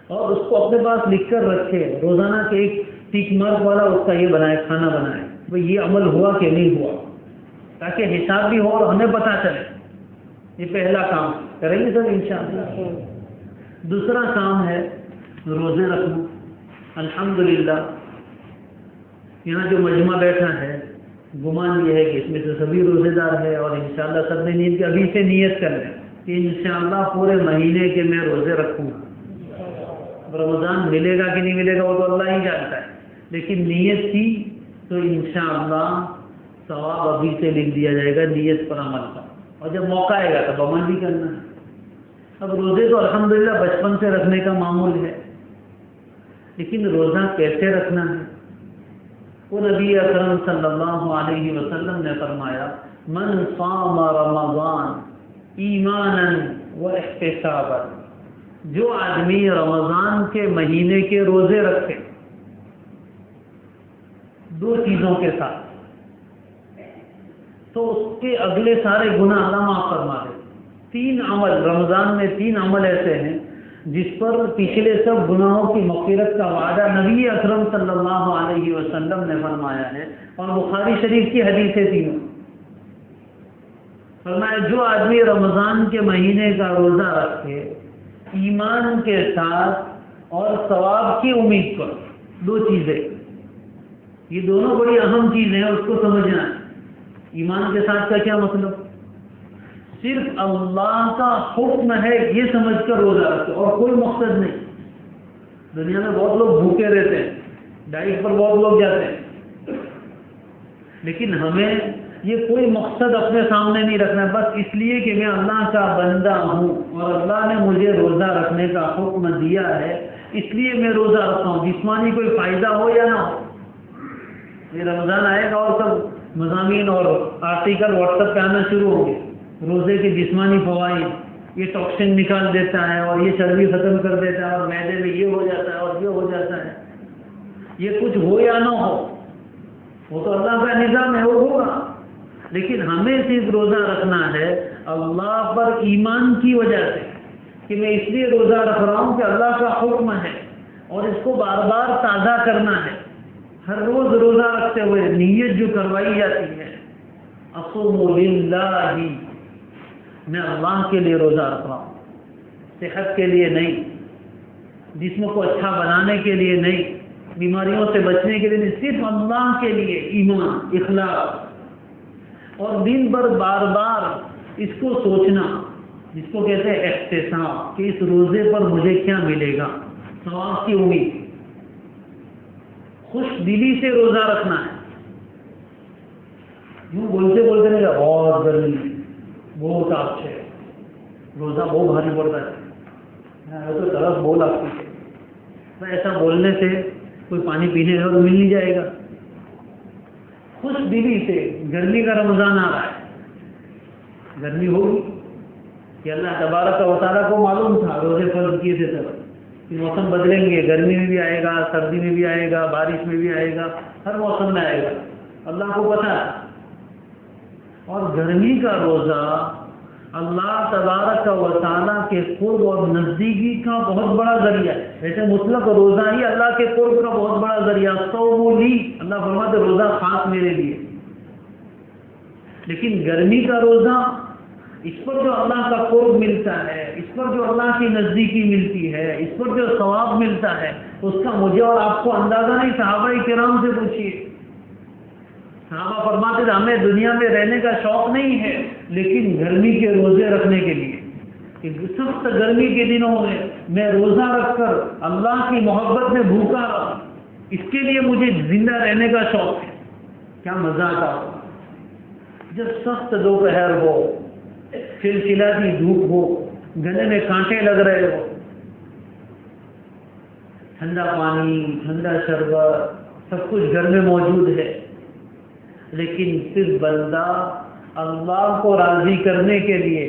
اور اس کو اپنے پاس لکھ کر رکھے، روزانہ کے ایک ٹک مارک والا اس کا یہ بنائے، کھانا بنائے، بھئی یہ عمل ہوا کہ نہیں ہوا، تاکہ حساب بھی ہو اور ہمیں پتہ چلے. یہ پہلا کام کریں گے سب انشاءاللہ. دوسرا کام ہے روزے رکھنا. الحمدللہ یہاں جو مجمع بیٹھا ہے، گمان یہ ہے کہ اس میں سے سبھی روزے دار ہے، اور انشاءاللہ سب نے نیت کی، ابھی سے نیت کر لیں کہ انشاءاللہ پورے مہینے کے میں روزے رکھوں گا. رمضان ملے گا کہ نہیں ملے گا وہ تو اللہ ہی جانتا ہے، لیکن نیت کی تو انشاءاللہ ثواب ابھی سے لکھ دیا جائے گا نیت پر عمل کا، اور جب موقع آئے گا تب عمل بھی کرنا ہے. اب روزے تو الحمدللہ بچپن سے رکھنے کا معمول ہے، لیکن روزہ کیسے رکھنا ہے؟ وہ نبی اکرم صلی اللہ علیہ وسلم نے فرمایا، من صام رمضان ایمانا و احتسابا، جو آدمی رمضان کے مہینے کے روزے رکھے 2 چیزوں کے ساتھ، تو اس کے اگلے سارے گناہ اللہ معاف فرما دے. 3 عمل رمضان میں 3 عمل ایسے ہیں جس پر پچھلے سب گناہوں کی مغفرت کا وعدہ نبی اکرم صلی اللہ علیہ وسلم نے فرمایا ہے، اور بخاری شریف کی حدیث ہے تینوں۔ فرمایا جو آدمی رمضان کے مہینے کا روزہ رکھے ایمان کے ساتھ اور ثواب کی امید پر، 2 چیزیں، یہ دونوں بڑی اہم چیزیں ہیں، اس کو سمجھنا ہے۔ ایمان کے ساتھ کا کیا مطلب؟ صرف اللہ کا حکم ہے یہ سمجھ کر روزہ رکھے اور کوئی مقصد نہیں۔ دنیا میں بہت لوگ بھوکے رہتے ہیں، ڈائٹ پر بہت لوگ جاتے ہیں، لیکن ہمیں یہ کوئی مقصد اپنے سامنے نہیں رکھنا، بس اس لیے کہ میں اللہ کا بندہ ہوں اور اللہ نے مجھے روزہ رکھنے کا حکم دیا ہے، اس لیے میں روزہ رکھتا ہوں، جسمانی کوئی فائدہ ہو یا نہ ہو۔ یہ رمضان آئے گا اور سب مضامین اور آرٹیکل واٹس ایپ پہ آنا شروع ہوں گے، روزے کے جسمانی فوائد، یہ ٹاکسن نکال دیتا ہے اور یہ چربی ختم کر دیتا ہے اور معدے میں یہ ہو جاتا ہے اور یہ ہو جاتا ہے۔ یہ کچھ ہو یا نہ ہو، وہ تو اللہ کا نظام ہے، وہ ہوگا، لیکن ہمیں صرف روزہ رکھنا ہے اللہ پر ایمان کی وجہ سے، کہ میں اس لیے روزہ رکھ رہا ہوں کہ اللہ کا حکم ہے اور اس کو بار بار تازہ کرنا ہے۔ ہر روز روزہ رکھتے ہوئے نیت جو کروائی جاتی ہے، اصوم للہ، میں اللہ کے لیے روزہ رکھ رہا ہوں، صحت کے لیے نہیں، جسم کو اچھا بنانے کے لیے نہیں، بیماریوں سے بچنے کے لیے نہیں، صرف اللہ کے لیے ایمان، اخلاص، اور دن بھر بار بار اس کو سوچنا، جس کو کہتے ہیں احتساب، کہ اس روزے پر مجھے کیا ملے گا، ثواب کی امید، خوش دلی سے روزہ رکھنا ہے۔ یوں بولتے بولتے نہیں، بہت گرمی، بہت آپ سے روزہ بہت بھاری پڑتا ہے، تو طرف بول آپ کی، ایسا بولنے سے کوئی پانی پینے کا مل نہیں جائے گا۔ خوش دلی سے، گرمی کا رمضان آ رہا ہے، گرمی ہوگی کہ اللہ تبارک و تعالیٰ کو معلوم تھا، روزے فرض کیے تھے تب کہ موسم بدلیں گے، گرمی میں بھی آئے گا، سردی میں بھی آئے گا، بارش میں بھی آئے گا، ہر موسم میں آئے گا، اللہ کو پتہ ہے۔ اور گرمی کا روزہ اللہ تبارک و تعالیٰ کے قرب اور نزدیکی کا بہت بڑا ذریعہ ہے۔ ویسے مطلق روزہ ہی اللہ کے قرب کا بہت بڑا ذریعہ، صوم لی، اللہ فرماتے روزہ خاص میرے لیے، لیکن گرمی کا روزہ، اس پر جو اللہ کا قرب ملتا ہے، اس پر جو اللہ کی نزدیکی ملتی ہے، اس پر جو ثواب ملتا ہے، اس کا مجھے اور آپ کو اندازہ نہیں۔ صحابہ کرام سے پوچھیے، صحابہ فرماتے تھے ہمیں دنیا میں رہنے کا شوق نہیں ہے، لیکن گرمی کے روزے رکھنے کے لیے، کہ سخت گرمی کے دنوں میں میں روزہ رکھ کر اللہ کی محبت میں بھوکا رہا، اس کے لیے مجھے زندہ رہنے کا شوق ہے۔ کیا مزہ آتا ہوگا جب سخت دوپہر ہو، چلچلاتی دھوپ ہو، گلے میں کانٹے لگ رہے ہو، ٹھنڈا پانی، ٹھنڈا شربت، سب کچھ گھر میں موجود ہے، لیکن صرف بندہ اللہ کو راضی کرنے کے لیے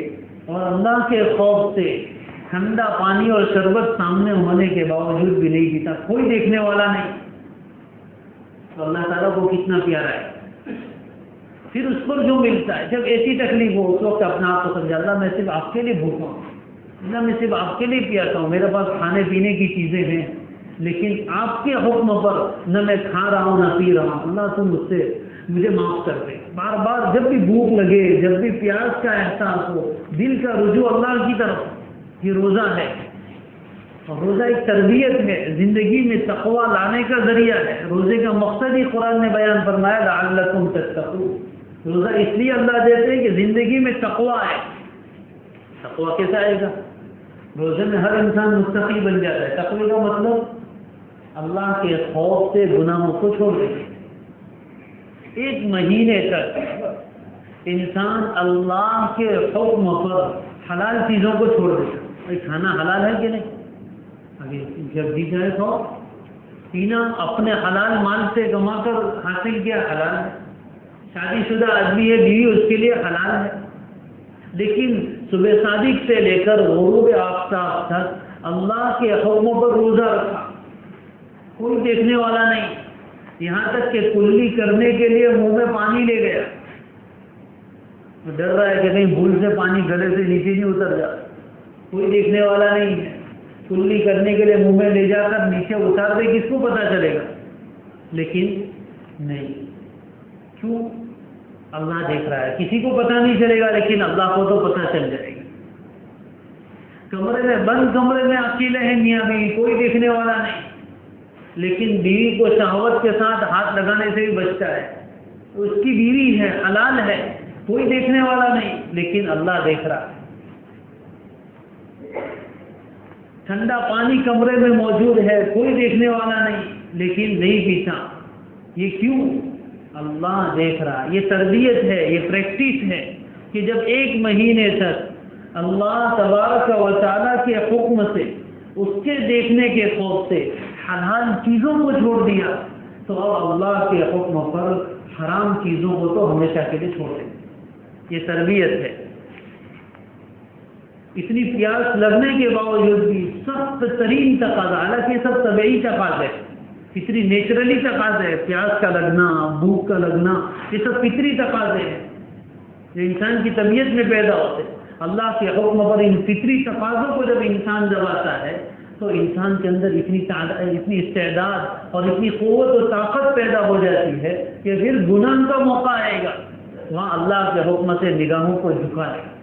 اور اللہ کے خوف سے ٹھنڈا پانی اور شربت سامنے ہونے کے باوجود بھی نہیں پیتا، کوئی دیکھنے والا نہیں، تو اللہ تعالیٰ کو کتنا پیارا ہے۔ پھر اس پر جو ملتا ہے، جب ایسی تکلیف ہو اس وقت اپنا آپ کو سمجھا، اللہ میں صرف آپ کے لیے بھوکا ہوں، اللہ میں صرف آپ کے لیے پیاسا ہوں، میرے پاس کھانے پینے کی چیزیں ہیں، لیکن آپ کے حکم پر نہ میں کھا رہا ہوں نہ پی رہا ہوں، اللہ تم مجھ سے مجھے معاف کر دے۔ بار بار جب بھی بھوک لگے، جب بھی پیاس کا احساس ہو، دل کا رجوع اللہ کی طرف، یہ روزہ ہے، اور روزہ ایک تربیت ہے، زندگی میں تقوی لانے کا ذریعہ ہے۔ روزے کا مقصد ہی قرآن نے بیان فرمایا لعلکم تتقون، روزہ اس لیے اللہ دیتے ہیں کہ زندگی میں تقوی ہے۔ تقوی کیسا آئے گا؟ روزے میں ہر انسان متقی بن جاتا ہے۔ تقوی کا مطلب اللہ کے خوف سے گناہوں کو چھوڑ دیتے، ایک مہینے تک انسان اللہ کے حکم پر حلال چیزوں کو چھوڑ دیتا۔ بھائی کھانا حلال ہے کہ نہیں؟ ابھی جب جی جائے تو پینا اپنے حلال مال سے کما کر حاصل کیا حلال ہے، شادی شدہ آدمی ہے، بیوی اس کے لیے حلال ہے، لیکن صبح صادق سے لے کر غروب آفتاب تک اللہ کے حکموں پر روزہ رکھا، کوئی دیکھنے والا نہیں، یہاں تک کہ کلی کرنے کے لیے منہ میں پانی لے گیا، ڈر رہا ہے کہ کہیں بھول سے پانی گلے سے نیچے نہیں اتر جائے، کوئی دیکھنے والا نہیں ہے، کلی کرنے کے لیے منہ میں لے جا کر نیچے اتار دے، کس کو پتا چلے گا؟ لیکن نہیں، کیوں؟ اللہ دیکھ رہا ہے، کسی کو پتا نہیں چلے گا لیکن اللہ کو تو پتا چل جائے گا۔ کمرے میں بند، کمرے میں اکیلے ہیں میاں بیوی، کوئی دیکھنے والا نہیں، لیکن بیوی کو شہوت کے ساتھ ہاتھ لگانے سے بھی بچتا ہے، اس کی بیوی ہے، حلال ہے، کوئی دیکھنے والا نہیں لیکن اللہ دیکھ رہا ہے۔ ٹھنڈا پانی کمرے میں موجود ہے، کوئی دیکھنے والا نہیں لیکن نہیں پیتا، یہ کیوں؟ اللہ دیکھ رہا ہے۔ یہ تربیت ہے، یہ پریکٹس ہے کہ جب 1 مہینے تک اللہ تبارک و تعالیٰ کے حکم سے، اس کے دیکھنے کے خوف سے حلال چیزوں کو چھوڑ دیا، تو اب اللہ کے حکم پر حرام چیزوں کو تو ہمیشہ کے لیے چھوڑ دیں۔ یہ تربیت ہے۔ اتنی پیاس لگنے کے باوجود بھی سخت ترین تقاضا، حالانکہ یہ سب طبعی تقاضے، فطری نیچرلی تقاضے ہیں، پیاس کا لگنا، بھوک کا لگنا، یہ سب فطری تقاضے ہیں جو انسان کی طبیعت میں پیدا ہوتے ہیں۔ اللہ کے حکم پر ان فطری تقاضوں کو جب انسان دباتا ہے تو انسان کے اندر اتنی استعداد اور اتنی قوت و طاقت پیدا ہو جاتی ہے کہ پھر گناہ کا موقع آئے گا، وہاں اللہ کے حکم سے نگاہوں کو جھکائے گا،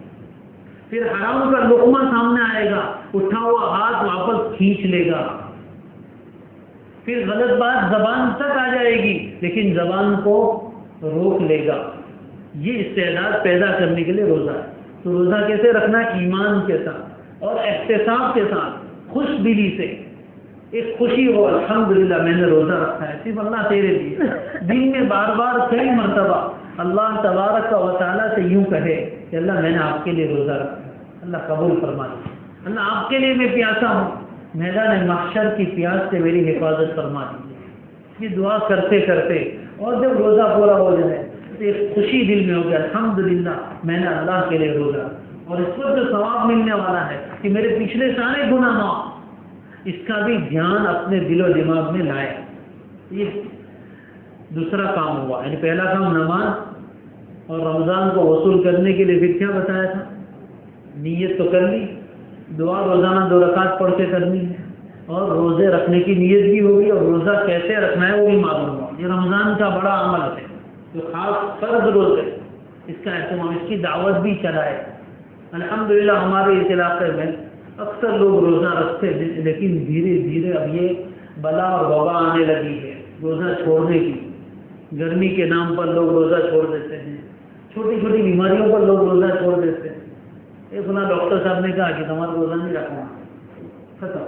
پھر حرام کا لقمہ سامنے آئے گا، اٹھا ہوا ہاتھ واپس کھینچ لے گا، پھر غلط بات زبان تک آ جائے گی لیکن زبان کو روک لے گا۔ یہ استعداد پیدا کرنے کے لیے روزہ ہے۔ تو روزہ کیسے رکھنا؟ ایمان کے ساتھ اور احتساب کے ساتھ، خوش دلی سے، ایک خوشی ہو، الحمدللہ میں نے روزہ رکھا ہے صرف اللہ تیرے لیے۔ دن میں بار بار کئی مرتبہ اللہ تبارک و تعالیٰ سے یوں کہے کہ اللہ میں نے آپ کے لیے روزہ رکھا ہے، اللہ قبول فرما دے، اللہ آپ کے لیے میں پیاسا ہوں، میدان محشر کی پیاس سے میری حفاظت فرما دیجیے۔ یہ دعا کرتے کرتے اور جب روزہ پورا ہو جائے تو ایک خوشی دل میں ہو گیا، الحمدللہ میں نے اللہ کے لیے روزہ، اور اس پر جو ثواب ملنے والا ہے کہ میرے پچھلے سارے گناہ معاف، اس کا بھی دھیان اپنے دل و دماغ میں لائے۔ یہ دوسرا کام ہوا، یعنی پہلا کام نماز، اور رمضان کو وصول کرنے کے لیے پھر کیا بتایا تھا؟ نیت تو کر لی، دعا روزانہ 2 رکعت پڑھ کے کرنی ہے، اور روزے رکھنے کی نیت بھی ہوگی، اور روزہ کیسے رکھنا ہے وہ بھی معلوم ہوا۔ یہ رمضان کا بڑا عمل ہے جو خاص فرض روزے، اس کا اہتمام، اس کی دعوت بھی چلائے۔ الحمدللہ ہمارے اس علاقے میں اکثر لوگ روزہ رکھتے ہیں، لیکن دھیرے دھیرے اب یہ بلا اور وبا آنے لگی ہے روزہ چھوڑنے کی۔ گرمی کے نام پر لوگ روزہ چھوڑ دیتے ہیں، چھوٹی چھوٹی بیماریوں پر لوگ روزہ چھوڑ دیتے ہیں۔ ایک فلاں ڈاکٹر صاحب نے کہا کہ تمہارا روزہ نہیں رکھنا، ختم۔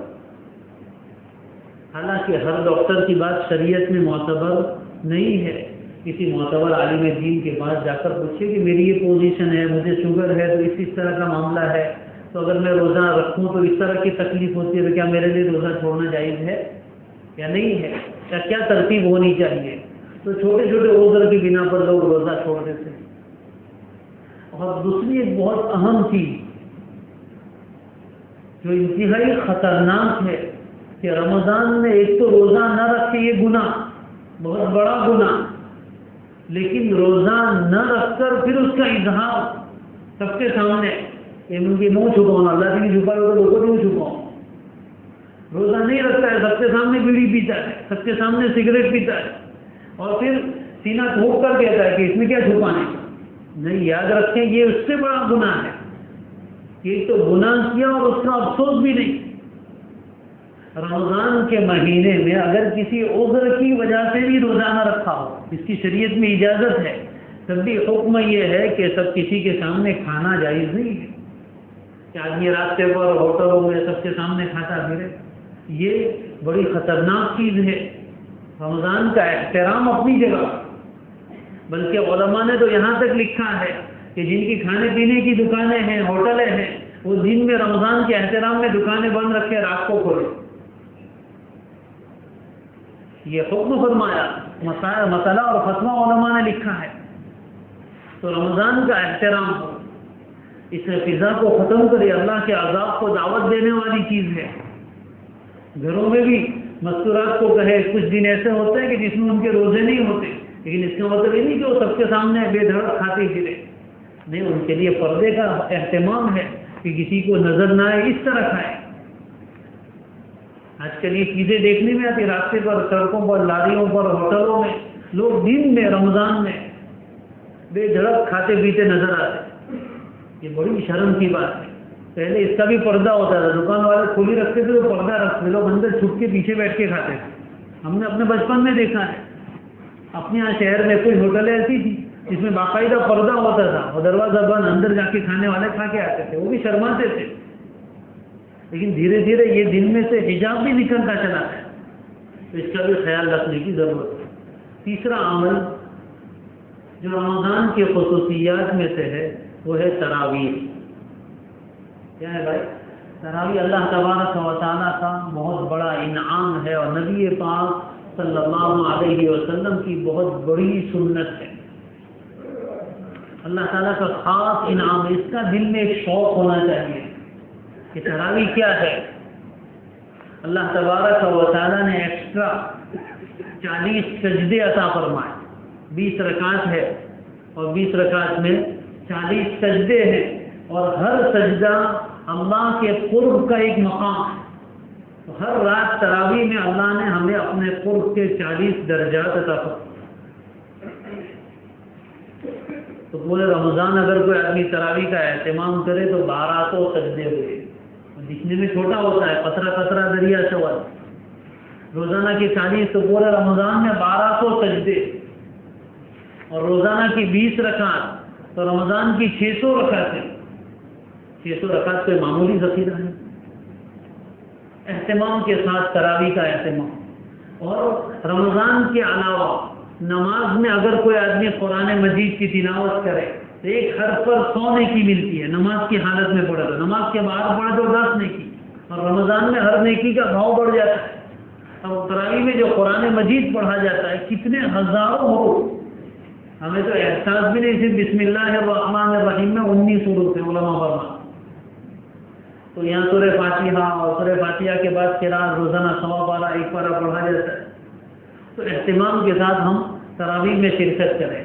حالانکہ ہر ڈاکٹر کی بات شریعت میں معتبر نہیں ہے۔ کسی معتبر عالم دین کے پاس جا کر پوچھے کہ میری یہ پوزیشن ہے، مجھے شوگر ہے، تو اس طرح کا معاملہ ہے، تو اگر میں روزہ رکھوں تو اس طرح کی تکلیف ہوتی ہے، تو کیا میرے لیے روزہ چھوڑنا جائز ہے یا نہیں ہے، یا کیا ترتیب ہونی چاہیے؟ تو چھوٹے چھوٹے عذر کی بنا پر لوگ روزہ چھوڑ دیتے ہیں۔ اور دوسری ایک بہت اہم چیز جو انتہائی خطرناک ہے کہ رمضان میں ایک تو روزہ نہ رکھے، یہ گناہ، بہت بڑا گناہ، لیکن روزہ نہ رکھ کر پھر اس کا اظہار سب کے سامنے، یہ ان کی منہ چھپاؤں، اللہ کی نہیں چھپائے تو لوگوں کو نہیں چھپاؤں۔ روزہ نہیں رکھتا ہے، سب کے سامنے بیڑی پیتا ہے، سب کے سامنے سگریٹ پیتا ہے، اور پھر سینہ ٹھوک کر کہتا ہے کہ اس میں کیا چھپانے کا؟ نہیں، یاد رکھیں یہ اس سے بڑا گناہ ہے۔ یہ تو گناہ کیا اور اس کا افسوس بھی نہیں۔ رمضان کے مہینے میں اگر کسی عذر کی وجہ سے بھی روزہ نہ رکھا ہو، اس کی شریعت میں اجازت ہے، تب بھی حکم یہ ہے کہ سب کسی کے سامنے کھانا جائز نہیں ہے کہ آدمی راستے پر ہوٹلوں میں سب کے سامنے کھاتا پھرے۔ یہ بڑی خطرناک چیز ہے۔ رمضان کا احترام اپنی جگہ، بلکہ علماء نے تو یہاں تک لکھا ہے کہ جن کی کھانے پینے کی دکانیں ہیں، ہوٹلیں ہیں، وہ دن میں رمضان کے احترام میں دکانیں بند رکھے، رات کو کھولے۔ یہ حکم فرمایا، مسئلہ اور فتویٰ علماء نے لکھا ہے۔ تو رمضان کا احترام ہو، اس فضا کو ختم کرے، اللہ کے عذاب کو دعوت دینے والی چیز ہے۔ گھروں میں بھی مستورات کو کہے، کچھ دن ایسے ہوتے ہیں کہ جس میں ان کے روزے نہیں ہوتے، لیکن اس کا مطلب یہ نہیں کہ وہ سب کے سامنے بے دھڑک کھاتے پھرے۔ نہیں، ان کے لیے پردے کا اہتمام ہے کہ کسی کو نظر نہ آئے، اس طرح کھائے۔ آج کل یہ چیزیں دیکھنے میں آتی، راستے پر، سڑکوں پر، لاریوں پر، ہوٹلوں میں لوگ دن میں، رمضان میں بے دھڑک کھاتے پیتے نظر آتے۔ یہ بڑی شرم کی بات ہے۔ پہلے اس کا بھی پردہ ہوتا تھا، دکان والے کھلی رکھتے تھے تو پردہ رکھتے، لوگ اندر چھپ کے پیچھے بیٹھ کے کھاتے تھے۔ ہم نے اپنے بچپن میں دیکھا ہے، اپنے یہاں شہر میں کوئی ہوٹل ایسی تھی جس میں باقاعدہ پردہ ہوتا تھا، اور دروازہ بند، اندر جا کے کھانے والے کھا کے آتے تھے، وہ بھی شرماتے تھے۔ لیکن دھیرے دھیرے یہ دن میں سے حجاب بھی نکلتا چلا ہے، تو اس کا بھی خیال رکھنے کی ضرورت ہے۔ تیسرا عمل جو رمضان کی خصوصیات میں سے ہے وہ ہے تراویح۔ کیا ہے بھائی؟ تراویح اللہ تبارک و تعالیٰ کا بہت بڑا انعام ہے، اور نبی پاک صلی اللہ علیہ وسلم کی بہت بڑی سنت ہے، اللہ تعالیٰ کا خاص انعام ہے۔ اس کا دل میں ایک شوق ہونا چاہیے کہ تراویح کیا ہے۔ اللہ تبارک و تعالیٰ نے ایکسٹرا 40 سجدے عطا فرمائے، 20 رکعت ہے، اور 20 رکعت میں 40 سجدے ہیں، اور ہر سجدہ اللہ کے قرب کا ایک مقام ہے۔ تو ہر رات تراویح میں اللہ نے ہمیں اپنے قرب کے 40 درجات عطا فرمائے۔ تو پورے رمضان اگر کوئی آدمی تراویح کا اہتمام کرے تو 1200 سجدے ہوئے، دکھنے میں چھوٹا ہوتا ہے، قطرہ قطرہ دریا سوال، روزانہ کی 40 تو پورے رمضان میں 1200 سجدے، اور روزانہ کی 20 رکعت تو رمضان کی 600 رکعتیں۔ 600 رکعت کوئی معمولی ذخیرہ ہے۔ اہتمام کے ساتھ تراویح کا اہتمام، اور رمضان کے علاوہ نماز میں اگر کوئی آدمی قرآن مجید کی تلاوت کرے تو ایک حرف پر 100 نیکی ملتی ہے، نماز کی حالت میں پڑھے تو، نماز کے بعد پڑھے تو 10 نیکی، اور رمضان میں ہر نیکی کا بھاؤ بڑھ جاتا ہے۔ اب تراویح میں جو قرآن مجید پڑھا جاتا ہے، کتنے ہزاروں ہو، ہمیں تو احساس بھی نہیں، صرف بسم اللہ الرحمن الرحیم میں 19 صورت ہیں علماء فرماتے۔ تو یہاں سورہ فاتحہ اور سورہ فاتحہ کے بعد قرأت روزانہ 100 پارہ 1 پارہ پڑھا جاتا ہے۔ تو اہتمام کے ساتھ ہم تراویح میں شرکت کریں،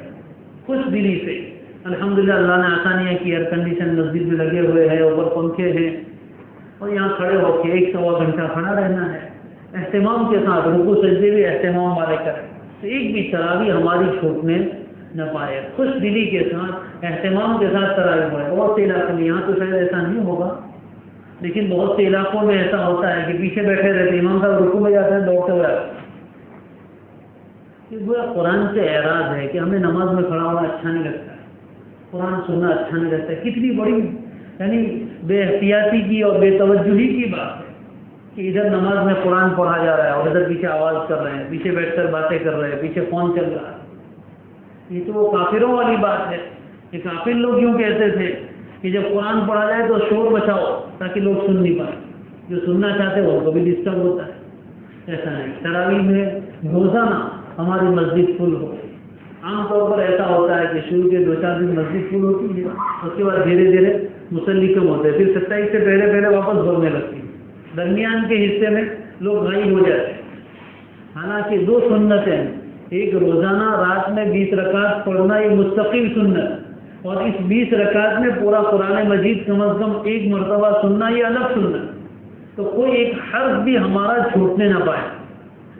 خوش دلی سے۔ الحمدللہ اللہ نے آسانیاں کی، ایئر کنڈیشن مسجد میں لگے ہوئے ہیں، اوپر پنکھے ہیں، اور یہاں کھڑے ہو کے 1-1.25 گھنٹہ کھڑا رہنا ہے۔ اہتمام کے ساتھ رکوع سجدے بھی اہتمام والے کریں، تو ایک بھی تراویح ہماری چھوٹنے نہ پائے۔ خوش دلی کے ساتھ، اہتمام کے ساتھ تراویح پڑھیں۔ بہت سے علاقوں میں، یہاں تو شاید ایسا نہیں ہوگا، لیکن بہت سے علاقوں میں ایسا ہوتا ہے کہ پیچھے بیٹھے رہتے، امام صاحب رکوع میں جاتے ہیں، دوڑتے ہوئے آتے ہیں۔ یہ قرآن سے اعراض ہے کہ ہمیں نماز میں کھڑا ہونا اچھا نہیں لگتا ہے، قرآن سننا اچھا نہیں لگتا ہے۔ کتنی بڑی یعنی بے احتیاطی کی اور بے توجہی کی بات ہے کہ ادھر نماز میں قرآن پڑھا جا رہا ہے اور ادھر پیچھے آواز کر رہے ہیں، پیچھے بیٹھ کر باتیں کر رہے ہیں، پیچھے فون چل رہا ہے۔ یہ تو وہ کافروں والی بات ہے کہ کافر لوگ یوں کہتے تھے کہ جب قرآن پڑھا جائے تو شور بچاؤ تاکہ لوگ سن نہیں پائیں، جو سننا چاہتے ہیں ان کو بھی ڈسٹرب ہوتا ہے۔ ایسا نہیں، تراویح میں روزانہ ہماری مسجد فل ہو۔ عام طور پر ایسا ہوتا ہے کہ شروع کے 2-4 دن مسجد فل ہوتی ہے، اس کے بعد دھیرے دھیرے مصلی کم ہوتے ہیں، پھر 27 سے پہلے واپس بھرنے لگتی ہے، درمیان کے حصے میں لوگ غائب ہو جاتے ہیں۔ حالانکہ 2 سنتیں ہیں، ایک روزانہ رات میں 20 رکعت پڑھنا، یہ مستقل سنت، اور اس 20 رکعت میں پورا قرآن مجید کم از کم 1 مرتبہ سننا، یہ الگ سنت۔ تو کوئی ایک حرف بھی ہمارا چھوٹنے نہ پائے۔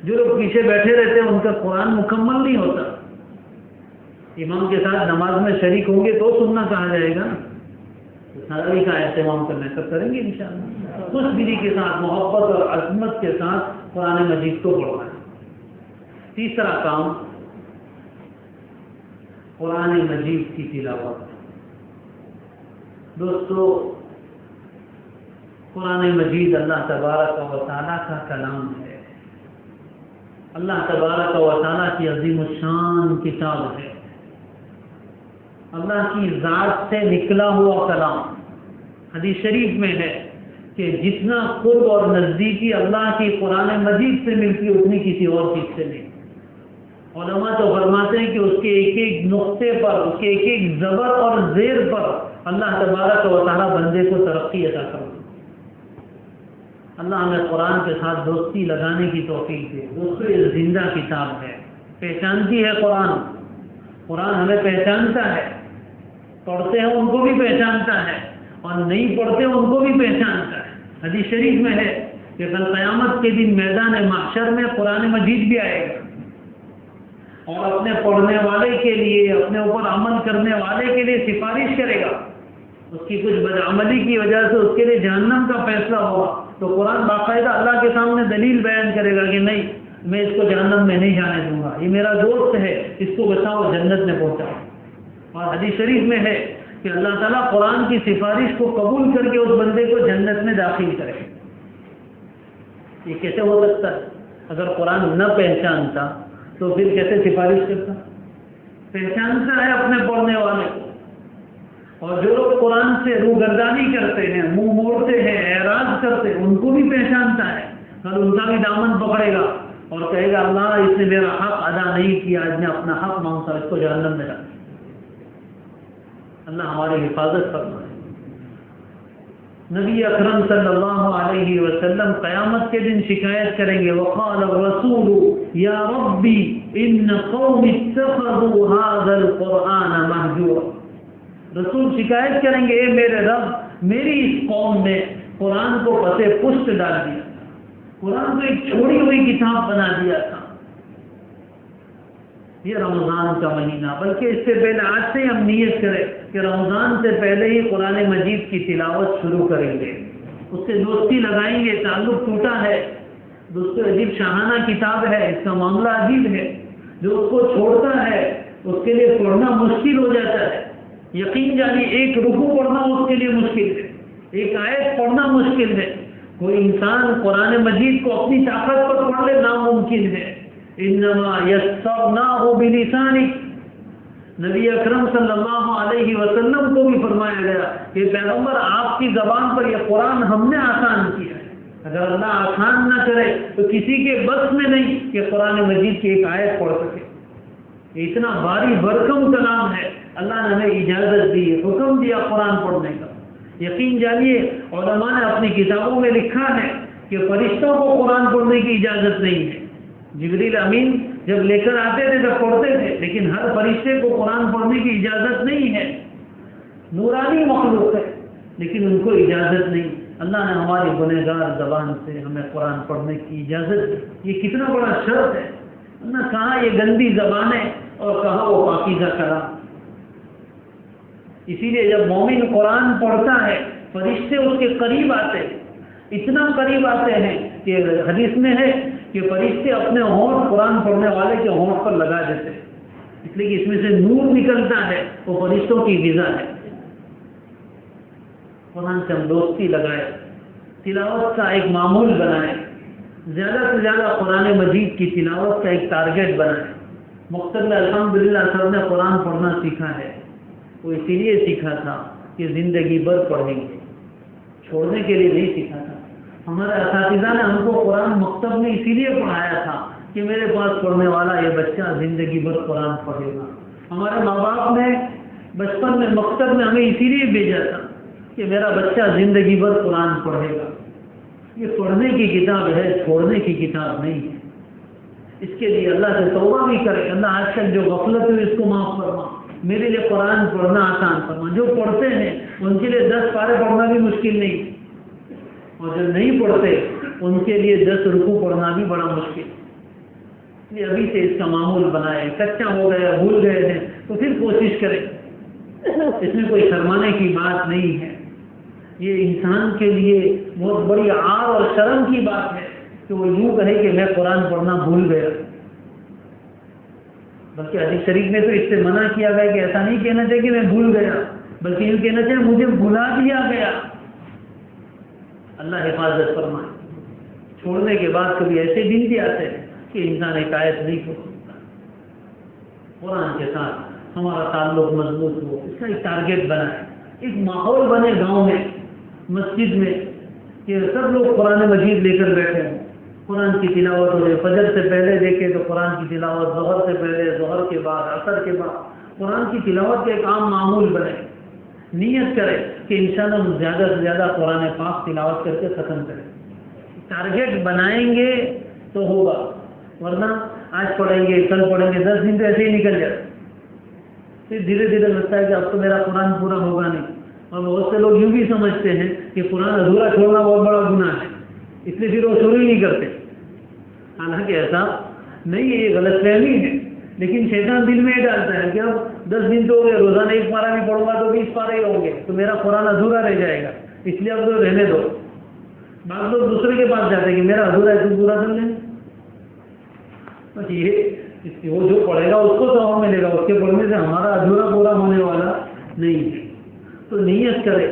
جو لوگ پیچھے بیٹھے رہتے ہیں ان کا قرآن مکمل نہیں ہوتا۔ امام کے ساتھ نماز میں شریک ہوں گے تو سننا کہا جائے گا، تراویح کا اہتمام کرنا سب کریں گے انشاءاللہ۔ خوش دلی کے ساتھ، محبت اور عظمت کے ساتھ قرآن مجید کو پڑھنا ہے۔ تیسرا کام قرآن مجید کی تلاوت۔ دوستو، قرآن مجید اللہ تبارک و تعالیٰ کا کلام ہے، اللہ تبارک و تعالیٰ کی عظیم الشان کتاب ہے، اللہ کی ذات سے نکلا ہوا کلام۔ حدیث شریف میں ہے کہ جتنا قرب اور نزدیکی اللہ کی قرآن مجید سے ملتی ہے اتنی کسی اور چیز سے نہیں۔ علماء تو فرماتے ہیں کہ اس کے ایک ایک نقطے پر، اس کے ایک ایک زبر اور زیر پر اللہ تبارک و تعالیٰ بندے کو ترقی عطا کرتا ہے۔ اللہ ہمیں قرآن کے ساتھ دوستی لگانے کی توفیق دے۔ دوستو، یہ زندہ کتاب ہے، پہچانتی ہے قرآن، قرآن ہمیں پہچانتا ہے۔ پڑھتے ہیں ان کو بھی پہچانتا ہے اور نہیں پڑھتے ان کو بھی پہچانتا ہے. حدیث شریف میں ہے کہ کل قیامت کے دن میدان محشر میں قرآن مجید بھی آئے گا اور اپنے پڑھنے والے کے لیے، اپنے اوپر عمل کرنے والے کے لیے سفارش کرے گا. اس کی کچھ بدعملی کی وجہ سے اس کے لیے جہنم کا فیصلہ ہوگا تو قرآن باقاعدہ اللہ کے سامنے دلیل بیان کرے گا کہ نہیں، میں اس کو جہنم میں نہیں جانے دوں گا، یہ میرا دوست ہے، اس کو بچاؤ، جنت میں پہنچاؤ. اور حدیث شریف میں ہے کہ اللہ تعالیٰ قرآن کی سفارش کو قبول کر کے اس بندے کو جنت میں داخل کرے. یہ کیسے ہو سکتا ہے؟ اگر قرآن نہ پہچانتا تو پھر کیسے سفارش کرتا؟ پہچانتا ہے اپنے پڑھنے والے کو. اور جو لوگ قرآن سے روگردانی کرتے ہیں، منہ موڑتے ہیں، اعراض کرتے ہیں، ان کو بھی پہچانتا ہے. کل ان کا بھی دامن پکڑے گا اور کہے گا اللہ اس نے میرا حق ادا نہیں کیا، اس نے اپنا حق مانگا، اس کو جہنم میں ڈال. اللہ ہماری حفاظت فرمائے. نبی اکرم صلی اللہ علیہ وسلم قیامت کے دن شکایت کریں گے، وقال الرسول یا ربی ان قوم اتخذوا هذا القرآن مہجورا. رسول شکایت کریں گے، اے میرے رب، میری اس قوم نے قرآن کو پسے پشت ڈال دیا، قرآن کو ایک چھوڑی ہوئی کتاب بنا دیا تھا. یہ رمضان کا مہینہ، بلکہ اس سے پہلے آج سے ہم نیت کریں کہ رمضان سے پہلے ہی قرآن مجید کی تلاوت شروع کریں گے، اس سے دوستی لگائیں گے. تعلق ٹوٹا ہے، دوستو عجیب شاہانہ کتاب ہے، اس کا معاملہ عجیب ہے. جو اس کو چھوڑتا ہے اس کے لیے پڑھنا مشکل ہو جاتا ہے. یقین جانی ایک رکوع پڑھنا اس کے لیے مشکل ہے، ایک آیت پڑھنا مشکل ہے. کوئی انسان قرآن مجید کو اپنی طاقت پر پڑھ لے ناممکن ہے. انما یسرناہ بلسانک. نبی اکرم صلی اللہ علیہ وسلم کو بھی فرمایا گیا کہ پیغمبر آپ کی زبان پر یہ قرآن ہم نے آسان کیا ہے. اگر اللہ آسان نہ کرے تو کسی کے بس میں نہیں کہ قرآن مجید کی ایک آیت پڑھ سکے. یہ اتنا بھاری بھرکم کلام ہے، اللہ نے ہمیں اجازت دی، حکم دیا قرآن پڑھنے کا. یقین جانیے علماء نے اپنی کتابوں میں لکھا ہے کہ فرشتوں کو قرآن پڑھنے کی اجازت نہیں ہے. جبریل امین جب لے کر آتے تھے تب پڑھتے تھے، لیکن ہر فرشتے کو قرآن پڑھنے کی اجازت نہیں ہے. نورانی مخلوق ہے لیکن ان کو اجازت نہیں. اللہ نے ہماری گنہگار زبان سے ہمیں قرآن پڑھنے کی اجازت دی. یہ کتنا بڑا شرط ہے. نہ کہا یہ گندی زبان ہے اور کہا وہ پاکیزہ کلام. اسی لیے جب مومن قرآن پڑھتا ہے فرشتے اس کے قریب آتے ہیں، اتنا قریب آتے ہیں کہ حدیث میں ہے کہ فرشتے اپنے ہونٹ قرآن پڑھنے والے کے ہونٹ پر لگا دیتے ہیں، اس لیے کہ اس میں سے نور نکلتا ہے، وہ فرشتوں کی غذا ہے. قرآن سے ہم دوستی لگائے، تلاوت کا ایک معمول بنائے، زیادہ سے زیادہ قرآن مجید کی تلاوت کا ایک ٹارگیٹ بنائے. مقتدر الحمدللہ سب نے قرآن پڑھنا سیکھا ہے. وہ اسی لیے سیکھا تھا کہ زندگی بھر پڑھیں گے، چھوڑنے کے لیے نہیں سیکھا تھا. ہمارے اساتذہ نے ہم کو قرآن مکتب میں اسی لیے پڑھایا تھا کہ میرے پاس پڑھنے والا یہ بچہ زندگی بھر قرآن پڑھے گا. ہمارے ماں باپ نے بچپن میں مکتب میں ہمیں اسی لیے بھیجا تھا کہ میرا بچہ زندگی بھر قرآن پڑھے گا. یہ پڑھنے کی کتاب ہے، چھوڑنے کی کتاب نہیں ہے. اس کے لیے اللہ سے توبہ بھی کرے، اللہ آج تک جو غفلت ہوئی اس کو معاف فرما، میرے لیے قرآن پڑھنا آسان فرما. جو پڑھتے ہیں ان کے لیے 10 پارے پڑھنا بھی مشکل نہیں، اور جو نہیں پڑھتے ان کے لیے 10 رکوع پڑھنا بھی بڑا مشکل. یہ ابھی سے اس کا معمول بنائے. کچا ہو گیا، بھول گئے ہیں تو پھر کوشش کریں. اس میں کوئی شرمانے کی بات نہیں ہے. یہ انسان کے لیے بہت بڑی عار اور شرم کی بات ہے کہ وہ یوں کہے کہ میں قرآن پڑھنا بھول گیا. بلکہ حدیث شریف میں تو اس سے منع کیا گیا کہ ایسا نہیں کہنا چاہیے کہ میں بھول گیا، بلکہ یوں کہنا چاہیے مجھے بھلا دیا گیا. اللہ حفاظت فرمائے. چھوڑنے کے بعد کبھی ایسے دن بھی آتے ہیں کہ انسان ایک آیت نہیں پڑھ سکتا. قرآن کے ساتھ ہمارا تعلق مضبوط ہو، اس کا ایک ٹارگیٹ بنائے، ایک ماحول بنے گاؤں میں، مسجد میں، کہ سب لوگ قرآن مجید لے کر بیٹھے ہیں، قرآن کی تلاوت ہو جائے. فجر سے پہلے دیکھے تو قرآن کی تلاوت، ظہر سے پہلے، ظہر کے بعد، عصر کے بعد قرآن کی تلاوت کا ایک عام معمول بنے. نیت کرے کہ انشاءاللہ ہم زیادہ سے زیادہ قرآن پاک تلاوت کر کے ختم کریں. ٹارگیٹ بنائیں گے تو ہوگا، ورنہ آج پڑھیں گے کل پڑھیں گے 10 دن تو ایسے ہی نکل جائے. پھر دھیرے دھیرے لگتا ہے کہ اب تو میرا قرآن پورا ہوگا نہیں. اور بہت سے لوگ یوں بھی سمجھتے ہیں کہ قرآن ادھورا چھوڑنا بہت بڑا گناہ ہے، اس لیے پھر وہ شروع ہی نہیں کرتے. حالانکہ ایسا نہیں ہے، یہ غلط فہمی ہے. لیکن شیطان دل میں یہ ڈالتا ہے کہ اب 10 دن تو ہو گئے، روزانہ ایک پارہ بھی پڑھوں گا تو 20 پارے ہی ہوں گے، تو میرا قرآن ادھورا رہ جائے گا، اس لیے اب تو رہنے دو. بعض لوگ دوسرے کے پاس جاتے ہیں کہ میرا ادھورا ہے، تم پورا کر لیں. بس یہ وہ جو پڑھے گا اس کو ثواب ملے گا، اس کے پڑھنے سے ہمارا ادھورا پورا ہونے والا نہیں ہے. تو نیت کرے،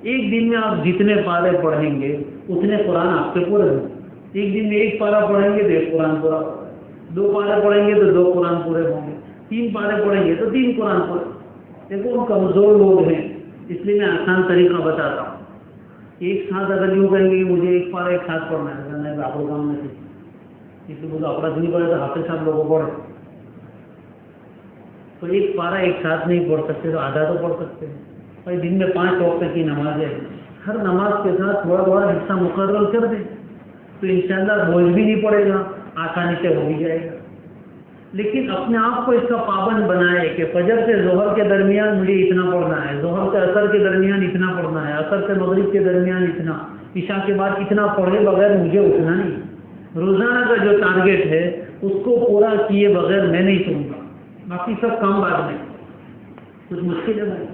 ایک دن میں آپ جتنے پارے پڑھیں گے اتنے قرآن آپ کے پورے ہوں. ایک دن میں ایک پارہ پڑھیں گے تو ایک قرآن پورا ہوگا، 2 پارے پڑھیں گے تو 2 قرآن پورے ہوں گے، 3 پارے پڑھیں گے تو 3 قرآن پورے. دیکھو ہم کمزور لوگ ہیں، اس لیے میں آسان طریقہ بتاتا ہوں. ایک ساتھ اگر یوں کہیں گے مجھے ایک پارہ ایک ساتھ پڑھنا ہے، نہیں آپ کام نہیں، اس لیے بولو اپنا نہیں پڑھے تو حافظ صاحب لوگوں پڑھے. تو ایک پارہ ایک ساتھ نہیں پڑھ سکتے تو آدھا تو پڑھ سکتے ہیں. بھائی دن میں 5 وقت کی نمازیں ہیں، ہر نماز کے ساتھ تھوڑا تھوڑا حصہ مقرر کر دیں تو انشاءاللہ بوجھ بھی نہیں پڑے گا، آسانی سے ہو بھی جائے گا. لیکن اپنے آپ کو اس کا پابند بنائے کہ فجر سے ظہر کے درمیان مجھے اتنا پڑھنا ہے، ظہر سے عصر کے درمیان اتنا پڑھنا ہے، عصر سے مغرب کے درمیان اتنا، عشاء کے بعد اتنا پڑھے بغیر مجھے اٹھنا نہیں. روزانہ کا جو ٹارگیٹ ہے اس کو پورا کیے بغیر میں نہیں سنوں گا، باقی سب کام بعد میں. کچھ مشکل ہے بھائی.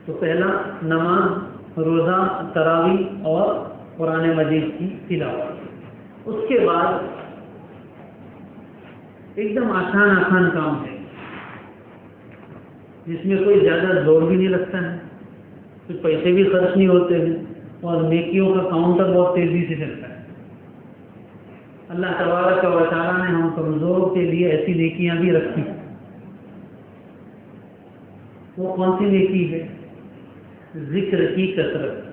تو پہلا نماز، روزہ، تراویح اور قرآن مجید کی تلاوت. اس کے بعد ایک دم آسان کام ہے جس میں کوئی زیادہ زور بھی نہیں لگتا ہے، کچھ پیسے بھی خرچ نہیں ہوتے ہیں اور نیکیوں کا کاؤنٹر بہت تیزی سے چلتا ہے. اللہ تبارک و تعالیٰ نے ہم کمزوروں کے لیے ایسی نیکیاں بھی رکھی. وہ کون سی نیکی ہے؟ ذکر کی کثرت.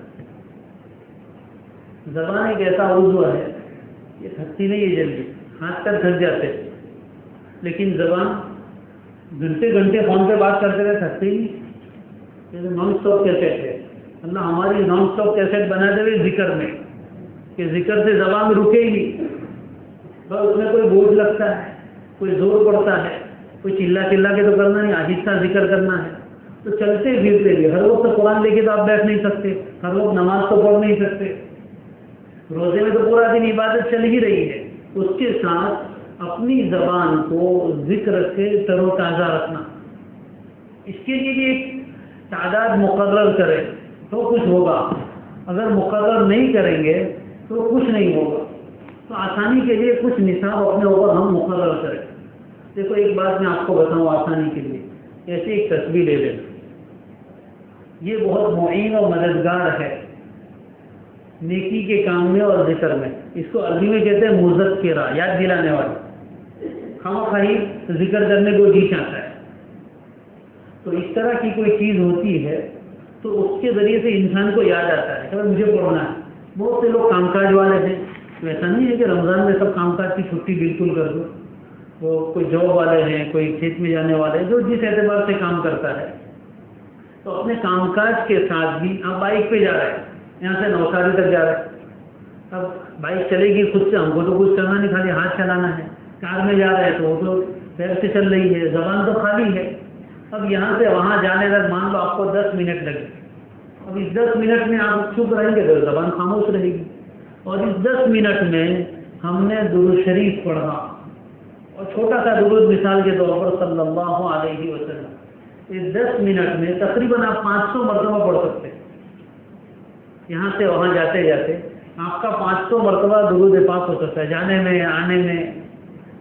زبان ایک ایسا عضو ہے، یہ تھکتی نہیں ہے جلدی، ہاتھ تک تھک جاتے ہیں، لیکن زبان گھنٹے گھنٹے فون پہ بات کرتے رہے تھکتے ہی نہیں. نان اسٹاپ کیسٹ ہے، اللہ ہماری نان اسٹاپ کیسٹ بنا دے ہوئے ذکر میں، کہ ذکر سے زبان رکے ہی نہیں. بس اس میں کوئی بوجھ لگتا ہے، کوئی زور پڑتا ہے، کوئی چلا کے تو کرنا نہیں، آہستہ ذکر کرنا ہے. تو چلتے پھرتے بھی ہر وقت قرآن لے کے تو آپ بیٹھ نہیں سکتے، ہر وقت نماز تو پڑھ نہیں سکتے. روزے میں تو پورا دن عبادت چل ہی رہی ہے، اس کے ساتھ اپنی زبان کو ذکر سے تر و تازہ رکھنا. اس کے لیے بھی ایک تعداد مقرر کریں تو کچھ ہوگا، اگر مقرر نہیں کریں گے تو کچھ نہیں ہوگا. تو آسانی کے لیے کچھ نصاب اپنے اوپر ہم مقرر کریں. دیکھو ایک بات میں آپ کو بتاؤں آسانی کے لیے، ایسی ایک تصویر لے لینا، یہ بہت معین اور مددگار ہے نیکی کے کام میں اور ذکر میں. اس کو عربی میں کہتے ہیں مذکرہ، یاد دلانے والی. خواہی ذکر کرنے کو جی چاہتا ہے. تو اس طرح کی کوئی چیز ہوتی ہے تو اس کے ذریعے سے انسان کو یاد آتا ہے کہ مجھے پڑھنا ہے. بہت سے لوگ کام کاج والے ہیں، تو ایسا نہیں ہے کہ رمضان میں سب کام کاج کی چھٹی بالکل کر دو. وہ کوئی جاب والے ہیں، کوئی کھیت میں جانے والے ہیں، جو جس اعتبار سے کام کرتا ہے تو اپنے کام کاج کے ساتھ بھی. آپ بائک پہ جا رہے ہیں، یہاں سے نوساری تک جا رہے ہیں، اب بائک چلے گی خود سے، ہم کو تو کچھ کرنا نہیں، خالی ہاتھ چلانا ہے. کار میں جا رہے ہیں تو وہ تو پیر سے چل رہی ہے، زبان تو خالی ہے. اب یہاں سے وہاں جانے تک مان لو آپ کو 10 منٹ لگے. اب اس 10 منٹ میں آپ چپ رہیں گے تو زبان خاموش رہے گی. اور اس 10 منٹ میں ہم نے درود شریف پڑھا، اور چھوٹا سا درود مثال کے طور پر صلی اللہ علیہ وسلم. اس 10 منٹ میں تقریباً آپ 500 مرتبہ پڑھ سکتے ہیں. یہاں سے وہاں جاتے جاتے آپ کا 500 مرتبہ درود پاک ہو سکتا ہے، جانے میں آنے میں.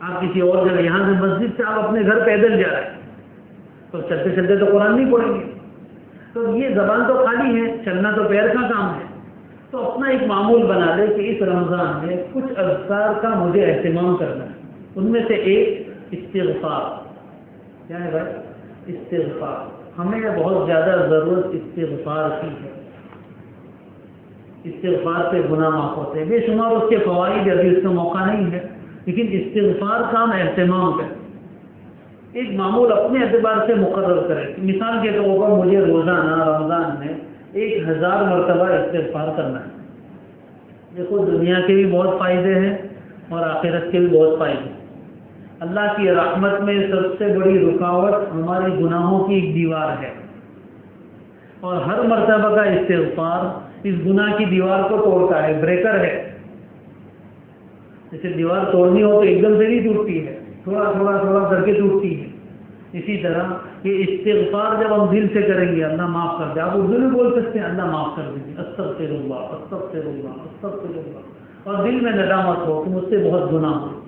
آپ کسی اور جگہ، یہاں سے مسجد سے آپ اپنے گھر پیدل جا رہے ہیں تو چلتے چلتے تو قرآن نہیں پڑھیں گے. تو یہ زبان تو خالی ہے، چلنا تو پیر کا کام ہے. تو اپنا ایک معمول بنا لے کہ اس رمضان میں کچھ اذکار کا مجھے اہتمام کرنا ہے. ان میں سے ایک استغفار. کیا ہے بھائی؟ استغفار. ہمیں بہت زیادہ ضرورت استغفار کی ہے. استغفار سے گناہ معاف ہوتے ہیں، بے شمار اس کے فوائد، ابھی اس کا موقع نہیں ہے، لیکن استغفار کا ہم اہتمام کریں. ایک معمول اپنے اعتبار سے مقرر کریں. مثال کے طور پر مجھے روزانہ رمضان میں 1000 مرتبہ استغفار کرنا ہے. دیکھو دنیا کے بھی بہت فائدے ہیں اور آخرت کے بھی بہت فائدے ہیں. اللہ کی رحمت میں سب سے بڑی رکاوٹ ہمارے گناہوں کی ایک دیوار ہے، اور ہر مرتبہ کا استغفار اس گناہ کی دیوار کو توڑتا ہے، بریکر ہے۔ جیسے دیوار توڑنی ہو تو ایک دم سے نہیں ٹوٹتی ہے، تھوڑا تھوڑا تھوڑا کر کے ٹوٹتی ہے۔ اسی طرح یہ استغفار جب ہم دل سے کریں گے، اللہ معاف کر دے، آپ اردو میں بول سکتے ہیں اللہ معاف کر دیجیے، استغفر اللہ استغفر اللہ استغفر اللہ، اور دل میں ندامت ہو کہ مجھ سے بہت گناہ ہو۔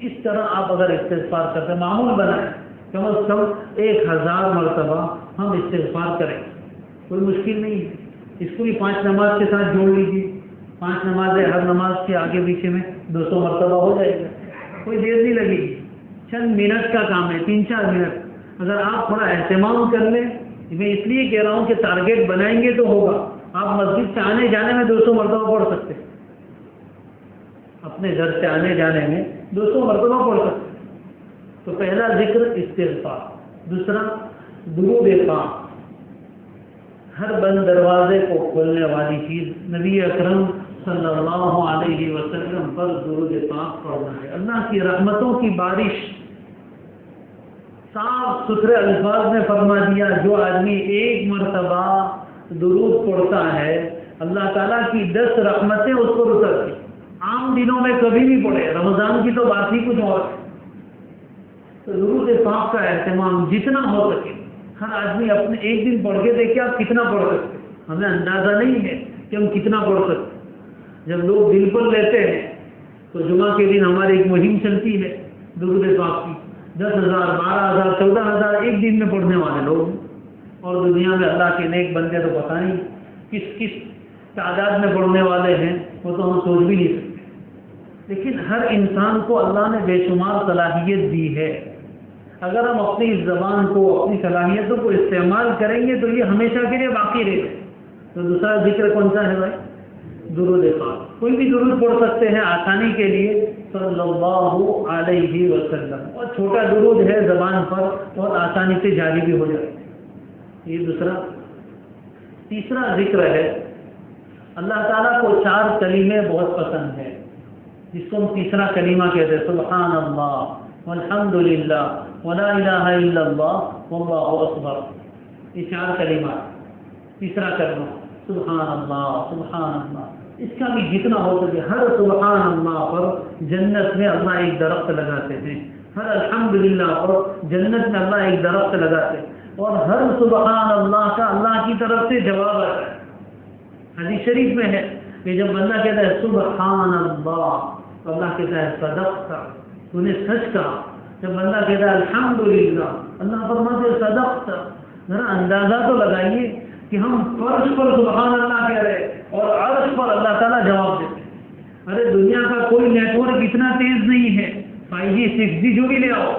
اس طرح آپ اگر استغفار کرتے ہیں، معمول بنائیں، کم از کم 1000 مرتبہ ہم استغفار کریں، کوئی مشکل نہیں ہے۔ اس کو بھی 5 نماز کے ساتھ جوڑ لیجیے، 5 نمازیں، ہر نماز کے آگے پیچھے میں 200 مرتبہ ہو جائے گا، کوئی دیر نہیں لگے گی، چند منٹ کا کام ہے، 3-4 منٹ۔ اگر آپ تھوڑا اہتمام کر لیں، میں اس لیے کہہ رہا ہوں کہ ٹارگیٹ بنائیں گے تو ہوگا۔ آپ مسجد سے آنے جانے میں 200 مرتبہ پڑھ سکتے ہیں، اپنے گھر سے آنے جانے میں 200 مرتبہ پڑھ سکتے ہیں۔ تو پہلا ذکر استغفار، دوسرا درود پاک، ہر بند دروازے کو کھولنے والی چیز نبی اکرم صلی اللہ علیہ وسلم پر درود پاک پڑھنا ہے۔ اللہ کی رحمتوں کی بارش، صاف ستھرے الفاظ میں فرما دیا، جو آدمی 1 مرتبہ درود پڑھتا ہے اللہ تعالیٰ کی 10 رحمتیں اس پر اترتی۔ عام دنوں میں کبھی بھی پڑھے، رمضان کی تو بات ہی کچھ اور ہے۔ تو درود پاک کا اہتمام جتنا ہو سکے، ہر آدمی اپنے ایک دن پڑھ کے دیکھے آپ کتنا پڑھ سکتے، ہمیں اندازہ نہیں ہے کہ ہم کتنا پڑھ سکتے۔ جب لوگ دل پر لیتے ہیں تو جمعہ کے دن ہماری ایک مہم چلتی ہے درود پاک کی، 10,000 12,000 14,000 ایک دن میں پڑھنے والے لوگ، اور دنیا میں اللہ کے نیک بندے تو پتہ نہیں کس کس تعداد میں پڑھنے والے ہیں، وہ تو ہم سوچ بھی نہیں سکتے۔ لیکن ہر انسان کو اللہ نے بے شمار صلاحیت دی ہے، اگر ہم اپنی زبان کو، اپنی صلاحیتوں کو استعمال کریں گے تو یہ ہمیشہ کے لیے باقی رہے گا۔ تو دوسرا ذکر کون سا ہے بھائی؟ درود پاک۔ کوئی بھی درود پڑھ سکتے ہیں آسانی کے لیے، صلی اللہ علیہ وسلم، اور چھوٹا درود ہے زبان پر اور آسانی سے جاری بھی ہو جاتا ہے، یہ دوسرا۔ تیسرا ذکر ہے، اللہ تعالیٰ کو 4 کلمے بہت پسند ہیں، جس کو ہم تیسرا کلمہ کہتے ہیں، سبحان اللہ والحمد للہ ولا الہ الا اللہ واللہ اکبر۔ یہ 4 کلمات، تیسرا کلمہ سبحان اللہ سبحان اللہ۔ اس کا بھی جتنا ہو سکے، ہر سبحان اللہ پر جنت میں اللہ ایک درخت لگاتے ہیں، ہر الحمدللہ پر جنت میں اللہ ایک درخت لگاتے ہیں، اور ہر سبحان اللہ کا اللہ کی طرف سے جواب آتا ہے۔ حدیث شریف میں ہے کہ جب بندہ کہتا ہے سبحان اللہ تو اللہ کہتا ہے صدقت، تو نے سچ کہا۔ جب بندہ کہتا ہے الحمدللہ، اللہ فرماتے ہیں صدقت۔ ذرا اندازہ تو لگائیے کہ ہم فرش پر سبحان اللہ کہہ رہے اور عرش پر اللہ تعالیٰ جواب دیتے ہیں۔ ارے دنیا کا کوئی نیٹ ورک اتنا تیز نہیں ہے، 5G 6G جو بھی لے آؤ،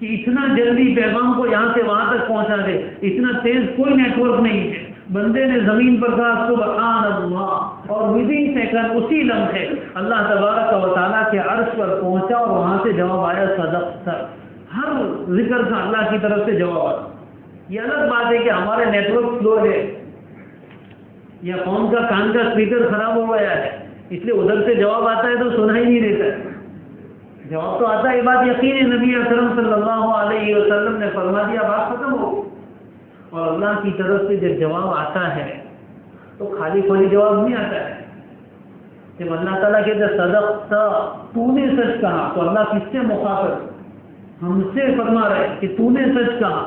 کہ اتنا جلدی پیغام کو یہاں سے وہاں تک پہنچا دے، اتنا تیز کوئی نیٹ ورک نہیں ہے۔ بندے نے زمین پر کہا سبحان اللہ، اور ودن سیکنڈ اسی لمحے اللہ تبارک و تعالیٰ کے عرش پر پہنچا اور وہاں سے جواب آیا صدقت۔ ہر ذکر کا اللہ کی طرف سے جواب آیا۔ یہ الگ بات ہے کہ ہمارے نیٹ ورک سلو ہے یا فون کا کان کا اسپیکر خراب ہو گیا ہے، اس لیے ادھر سے جواب آتا ہے تو سنا ہی نہیں دیتا ہے، جواب تو آتا ہے۔ یہ بات یقین ہے، نبی اکرم صلی اللہ علیہ وسلم نے فرما دیا، بات ختم ہو۔ اور اللہ کی طرف سے جب جواب آتا ہے تو خالی خالی جواب نہیں آتا ہے۔ جب اللہ تعالیٰ کہتے ہیں صدقت، تو نے سچ کہا، تو اللہ کس سے مخاطب؟ ہم سے فرما رہے کہ تو نے سچ کہا۔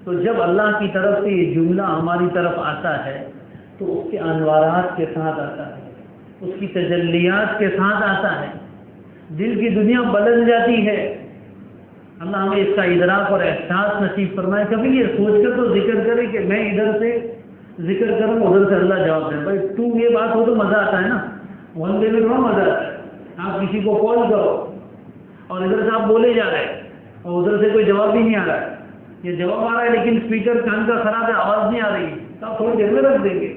تو جب اللہ کی طرف سے یہ جملہ ہماری طرف آتا ہے تو اس کے انوارات کے ساتھ آتا ہے، اس کی تجلیات کے ساتھ آتا ہے، دل کی دنیا بدل جاتی ہے۔ اللہ ہمیں اس کا ادراک اور احساس نصیب فرمائے۔ کبھی یہ سوچ کر تو ذکر کرے کہ میں ادھر سے ذکر کروں ادھر سے اللہ جواب دے۔ بھائی تو یہ بات ہو تو مزہ آتا ہے نا، ون ڈے میں تھوڑا مزہ آتا ہے۔ آپ کسی کو کال کرو اور ادھر سے آپ بولے جا رہے ہیں اور ادھر سے کوئی جواب بھی نہیں آ رہا ہے، یہ جواب آ رہا ہے لیکن اسپیکر کان کا خراب ہے، آواز نہیں آ رہی ہے، تو آپ تھوڑی دیر میں رکھ دیں گے،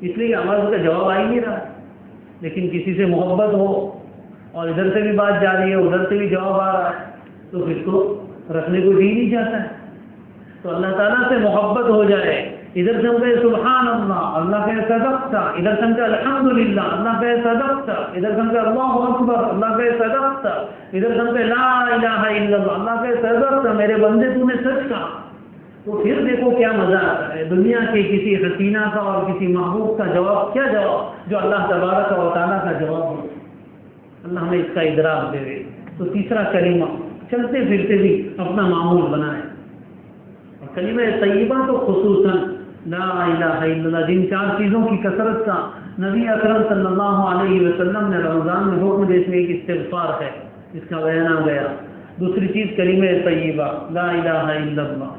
اس لیے کہ آواز کا جواب آ ہی نہیں رہا۔ لیکن کسی سے محبت ہو اور ادھر سے بھی بات جا رہی ہے ادھر سے بھی جواب آ رہا ہے تو پھر تو رکھنے کو دی نہیں جاتا ہے۔ تو اللہ تعالیٰ سے محبت ہو جائے ادھر سے ہم کہے سبحان اللہ، اللہ کہے صدقتا، ادھر سے ہم کہے الحمدللہ، اللہ کہے صدقتا، ادھر سے ہم کہے اللہ اکبر، اللہ کہے صدقتا، ادھر سے ہم کہے لا الہ الا اللہ، اللہ کہے صدقتا، میرے بندے تو نے سچ کہا۔ تو پھر دیکھو کیا مزہ آتا ہے، دنیا کے کسی حسینہ کا اور کسی محبوب کا جواب، کیا جواب جو اللہ تبارک و تعالیٰ کا جواب ہو۔ اللہ ہمیں اس کا ادراک دے۔ تو تیسرا کلمہ چلتے پھرتے بھی اپنا معمول بنائیں، اور کلمہ طیبہ تو خصوصاً لا الہ الا اللہ، جن 4 چیزوں کی کثرت کا نبی اکرم صلی اللہ علیہ وسلم نے رمضان میں حکم دے، اس میں ایک استغفار ہے، اس کا بیان آ گیا۔ دوسری چیز کلمہ طیبہ لا الہ الا اللہ۔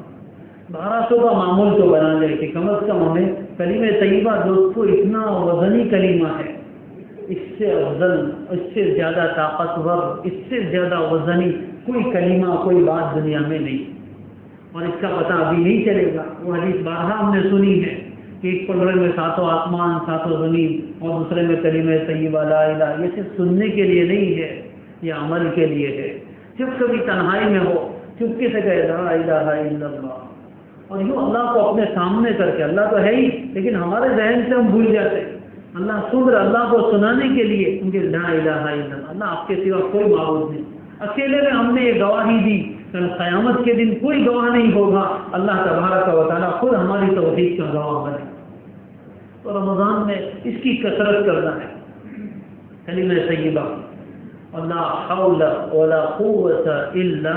1200 کا معمول تو بنا لے کہ کم از کم ہمیں کلمہ طیبہ دوستو اتنا وزنی کلمہ ہے، اس سے افضل، اس سے زیادہ طاقتور، اس سے زیادہ وزنی کوئی کلمہ، کوئی بات دنیا میں نہیں، اور اس کا پتہ ابھی نہیں چلے گا۔ وہ حدیث بارہا ہم نے سنی ہے کہ ایک پلڑے میں 7 آسمان 7 زمین، اور دوسرے میں کلمہ طیبہ لا الہ، یہ صرف سننے کے لیے نہیں ہے، یہ عمل کے لیے ہے۔ جب کبھی تنہائی میں ہو، چپکے سے کہے لا الہ الا اللہ، اور یوں اللہ کو اپنے سامنے کر کے، اللہ تو ہے ہی لیکن ہمارے ذہن سے ہم بھول جاتے ہیں، اللہ سن رہا، اللہ کو سنانے کے لیے ان کے لا الہ الا اللہ، اللہ آپ کے سوا کوئی معبود نہیں۔ اکیلے میں ہم نے یہ گواہی دی، کل قیامت کے دن کوئی گواہ نہیں ہوگا، اللہ تبارک و تعالیٰ خود ہماری توحید کا گواہ بنے۔ تو رمضان میں اس کی کثرت کرنا ہے، کلمہ طیبہ، لا حول ولا قوت الا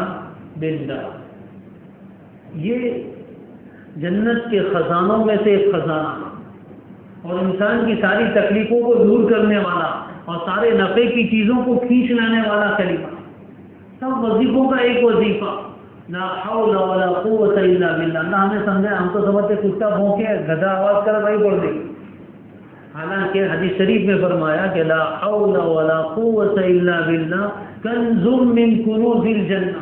باللہ۔ یہ جنت کے خزانوں میں سے ایک خزانہ، اور انسان کی ساری تکلیفوں کو دور کرنے والا اور سارے نفع کی چیزوں کو کھینچ لانے والا کلمہ۔ سب وظیفوں کا ایک وظیفہ، لا حول ولا قوت الا باللہ۔ اللہ ہمیں سمجھا، ہم تو سمجھتے کتا بھونکے گدھا آواز کر وہی پڑھ دے، حالانکہ حدیث شریف میں فرمایا کہ لا حول ولا قوت الا باللہ کنز من کنوز الجنہ،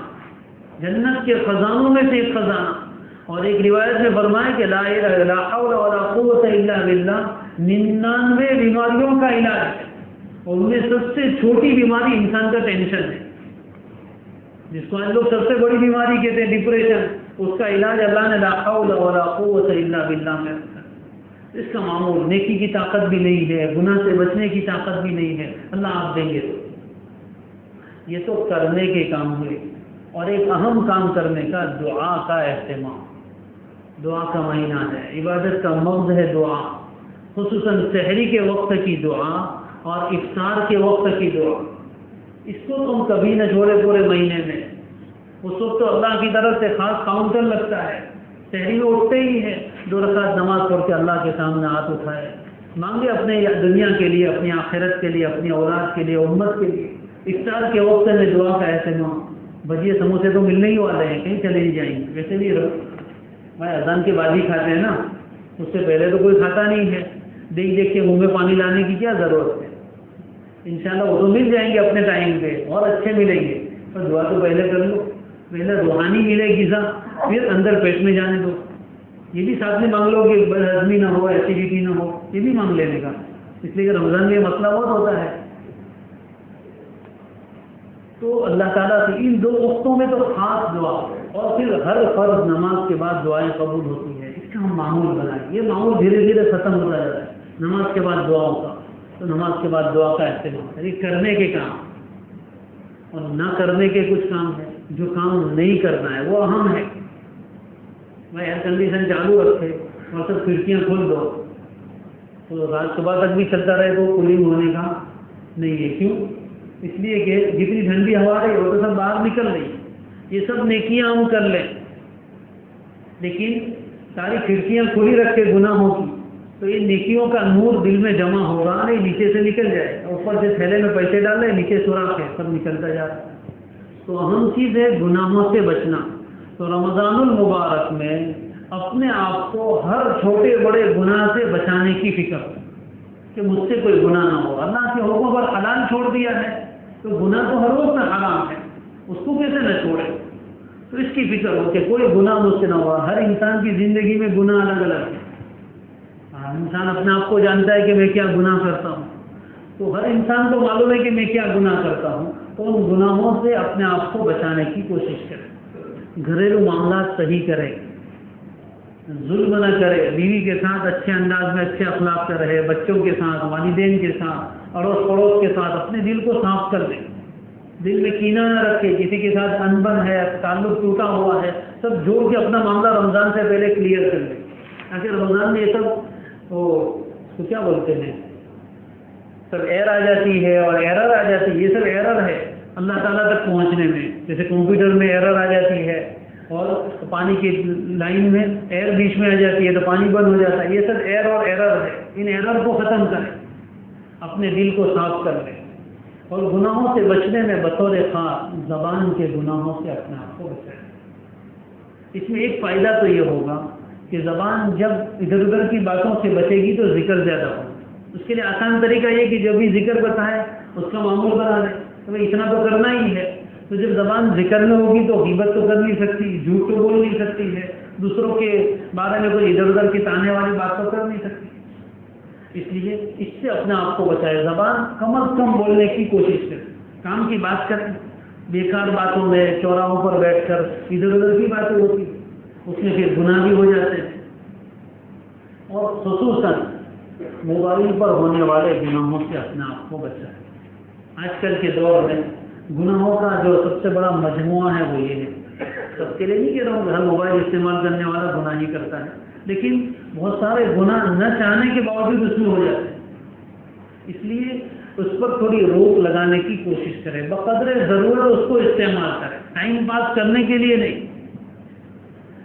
جنت کے خزانوں میں سے ایک خزانہ۔ اور ایک روایت میں فرمایا کہ لا حول ولا قوت الا باللہ 99 بیماریوں کا علاج ہے، اور ان میں سب سے چھوٹی بیماری انسان کا ٹینشن ہے، جس کو ہم لوگ سب سے بڑی بیماری کہتے ہیں ڈپریشن، اس کا علاج اللہ نے لا حول ولا قوت الا باللہ میں رکھا۔ اس کا معمول نیکی کی طاقت بھی نہیں ہے، گناہ سے بچنے کی طاقت بھی نہیں ہے، اللہ آپ دیں گے تو۔ یہ تو کرنے کے کام ہوئے، اور ایک اہم کام کرنے کا، دعا کا اہتمام۔ دعا کا مہینہ ہے، عبادت کا مغز ہے دعا، خصوصاً سحری کے وقت کی دعا اور افطار کے وقت کی دعا۔ اس کو تم کبھی نہ چھوڑے پورے مہینے میں، اس وقت تو اللہ کی طرف سے خاص کاؤنٹر لگتا ہے، سحری میں اٹھتے ہی ہے، 2 رکعت نماز پڑھ کے اللہ کے سامنے ہاتھ اٹھائے، مانگے اپنے دنیا کے لیے، اپنی آخرت کے لیے، اپنی اولاد کے لیے، امت کے لیے۔ افطار کے وقت میں دعا کا اہتمام، بھجیے سموسے تو ملنے ہی والے ہیں، کہیں چلے نہیں جائیں گے، ویسے بھی رہو بھائی، اذان کے بعد ہی کھاتے ہیں نا، اس سے پہلے تو کوئی کھاتا نہیں ہے، دیکھ دیکھ کے منہ میں پانی لانے کی کیا ضرورت ہے؟ انشاءاللہ وہ تو مل جائیں گے اپنے ٹائم پہ، اور اچھے ملیں گے، پر دعا تو پہلے کر لو، پہلے روحانی ملے غذا، پھر اندر پیٹ میں جانے دو۔ یہ بھی ساتھ میں مانگ لو کہ بد ہضمی نہ ہو، ایسیڈیٹی نہ ہو، یہ بھی مانگ لینے کا، اس لیے کہ رمضان میں یہ مسئلہ بہت ہوتا ہے۔ تو اللہ تعالیٰ سے ان 2 وقتوں میں تو خاص دعا، اور پھر ہر فرض نماز کے بعد دعائیں قبول ہوتی ہیں، اس کا ہم معمول بنائیں۔ یہ معمول دھیرے دھیرے ختم ہوتا جا رہا ہے، نماز کے بعد دعاؤں کا، تو نماز کے بعد دعا کا اہتمام، یہ کرنے کے کام، اور نہ کرنے کے کچھ کام ہیں، جو کام نہیں کرنا ہے وہ اہم ہے۔ میں ایئر کنڈیشن چالو رکھے اور سب کھڑکیاں کھول دو تو رات صبح تک بھی چلتا رہے تو کولنگ ہونے کا نہیں ہے۔ کیوں؟ اس لیے کہ جتنی ٹھنڈی ہوا رہی ہو تو سب باہر نکل رہی، یہ سب نیکیاں ہم کر لیں، لیکن ساری کھڑکیاں کھلی رکھ کے گناہوں کی، تو یہ نیکیوں کا نور دل میں جمع ہوگا نہیں، نیچے سے نکل جائے، اوپر سے تھیلے میں پیسے ڈال رہے، نیچے سوراخ ہے، سب نکلتا جا رہا ہے۔ تو اہم چیز ہے گناہوں سے بچنا۔ تو رمضان المبارک میں اپنے آپ کو ہر چھوٹے بڑے گناہ سے بچانے کی فکر کہ مجھ سے کوئی گناہ نہ ہو۔ اللہ کے حکم پر حلال چھوڑ دیا ہے تو گناہ تو ہر وقت حرام ہے، اس کو کیسے نہ چھوڑے؟ تو اس کی فکر ہو کہ کوئی گناہ مجھ سے نہ ہوا۔ ہر انسان کی زندگی میں گناہ الگ الگ ہے، انسان اپنے آپ کو جانتا ہے کہ میں کیا گناہ کرتا ہوں، تو ہر انسان کو معلوم ہے کہ میں کیا گناہ کرتا ہوں، تو ان گناہوں سے اپنے آپ کو بچانے کی کوشش کریں، گھریلو معاملات صحیح کریں، ظلم نہ کرے، بیوی کے ساتھ اچھے انداز میں اچھے اخلاق سے رہے، بچوں کے ساتھ، والدین کے ساتھ، اڑوس پڑوس کے ساتھ اپنے دل کو صاف کر دے، دل میں کینہ نہ رکھے، کسی کے ساتھ انبن ہے، تعلق ٹوٹا ہوا ہے، سب جوڑ کے اپنا معاملہ رمضان سے پہلے کلیئر کر دے، تاکہ رمضان میں یہ سب اس کو کیا بولتے ہیں، سب ایئر آ جاتی ہے اور ایرر آ جاتی ہے، یہ سب ایرر ہے اللہ تعالیٰ تک پہنچنے میں، جیسے کمپیوٹر میں ایرر آ جاتی ہے اور پانی کی لائن میں ایئر بیچ میں آ جاتی ہے تو پانی بند ہو جاتا ہے، یہ سب ایئر اور ایرر ہے، ان ایرر کو ختم کریں، اپنے دل کو صاف کر لیں اور گناہوں سے بچنے میں بطور خاص زبان کے گناہوں سے اپنے آپ کو بچائیں۔ اس میں ایک فائدہ تو یہ ہوگا کہ زبان جب ادھر ادھر کی باتوں سے بچے گی تو ذکر زیادہ ہوگا۔ اس کے لیے آسان طریقہ یہ کہ جو بھی ذکر بتائے اس کا معمول بنا دیں، تو اتنا تو کرنا ہی ہے۔ تو جب زبان ذکر میں ہوگی تو غیبت تو کر نہیں سکتی، جھوٹ تو بول نہیں سکتی ہے، دوسروں کے بارے میں کوئی ادھر ادھر کی تانے والی بات تو کر نہیں سکتی، اس لیے اس سے اپنے آپ کو بچائے۔ زبان کم از کم بولنے کی کوشش کریں، کام کی بات کریں، بیکار باتوں میں چوراہوں پر بیٹھ کر ادھر ادھر کی باتیں ہوتی اس میں پھر گناہ بھی ہو جاتے ہیں، اور خصوصاً موبائل پر ہونے والے گناہوں سے اپنے آپ کو بچائیں۔ آج کل کے دور میں گناہوں کا جو سب سے بڑا مجموعہ ہے وہ یہ ہے، سب کے لیے نہیں کہہ رہا ہوں کہ ہر موبائل استعمال کرنے والا گناہ ہی کرتا ہے، لیکن بہت سارے گناہ نہ چاہنے کے باوجود اس میں ہو جاتے ہیں، اس لیے اس پر تھوڑی روک لگانے کی کوشش کریں، بقدر ضرورت اس کو استعمال کریں، ٹائم پاس کرنے کے لیے نہیں۔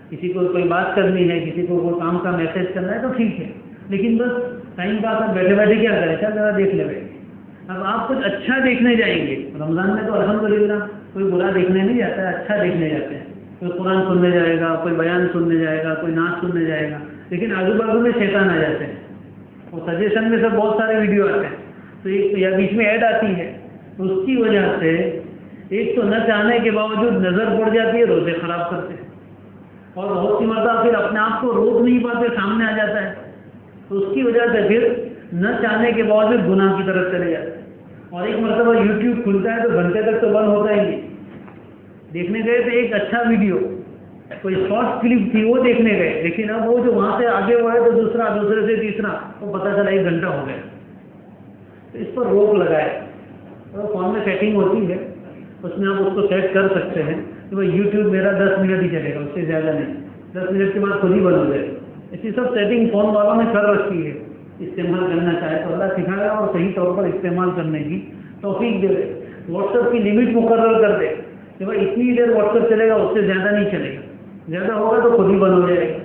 کسی کو کوئی بات کرنی ہے، کسی کو کوئی کام کا میسج کرنا ہے تو ٹھیک ہے، لیکن بس ٹائم پاس آپ بیٹھے بیٹھے کیا کریں، چل ذرا دیکھ لے بیٹھے۔ اب آپ کچھ اچھا دیکھنے جائیں گے، رمضان میں تو الحمدللہ کوئی برا دیکھنے نہیں جاتا ہے، اچھا دیکھنے جاتے ہیں، کوئی قرآن سننے جائے گا، کوئی بیان سننے جائے گا، کوئی نعت سننے جائے گا، لیکن آزو بازو میں شیطان آ جاتے ہیں، اور سجیشن میں سب بہت سارے ویڈیو آتے ہیں، تو ایک یا بیچ میں ایڈ آتی ہے، اس کی وجہ سے ایک تو نہ چاہنے کے باوجود نظر پڑ جاتی ہے، روزے خراب کرتے ہیں، اور بہت سی مرتبہ پھر اپنے آپ کو روک نہیں پاتے، سامنے آ جاتا ہے، تو اس کی وجہ سے پھر نہ چاہنے کے باوجود گناہ کی طرف چلے جاتے ہیں۔ اور ایک مرتبہ یوٹیوب کھلتا ہے تو گھنٹے تک تو بند ہوتا ہی نہیں، دیکھنے گئے تو ایک اچھا ویڈیو، کوئی شارٹ کلپ تھی وہ دیکھنے گئے، لیکن اب وہ جو وہاں سے آگے بڑھے تو دوسرا، دوسرے سے تیسرا، وہ پتہ چلا 1 گھنٹہ ہو گیا۔ تو اس پر روک لگائے، اور فون میں سیٹنگ ہوتی ہے، اس میں آپ اس کو سیٹ کر سکتے ہیں کہ بھائی یوٹیوب میرا 10 منٹ ہی چلے گا، اس سے زیادہ نہیں، 10 منٹ کے بعد خود ہی بند ہو جائے گا۔ ایسی سب سیٹنگ فون والوں نے کر رکھی ہے، استعمال کرنا چاہے تو اللہ سکھائے اور صحیح طور پر استعمال کرنے کی توفیق دے دے۔ واٹس ایپ کی لمٹ مقرر کر دے کہ بھائی اتنی دیر واٹس ایپ چلے گا، اس سے زیادہ نہیں چلے گا، زیادہ ہوگا تو خود ہی بند ہو جائے گا۔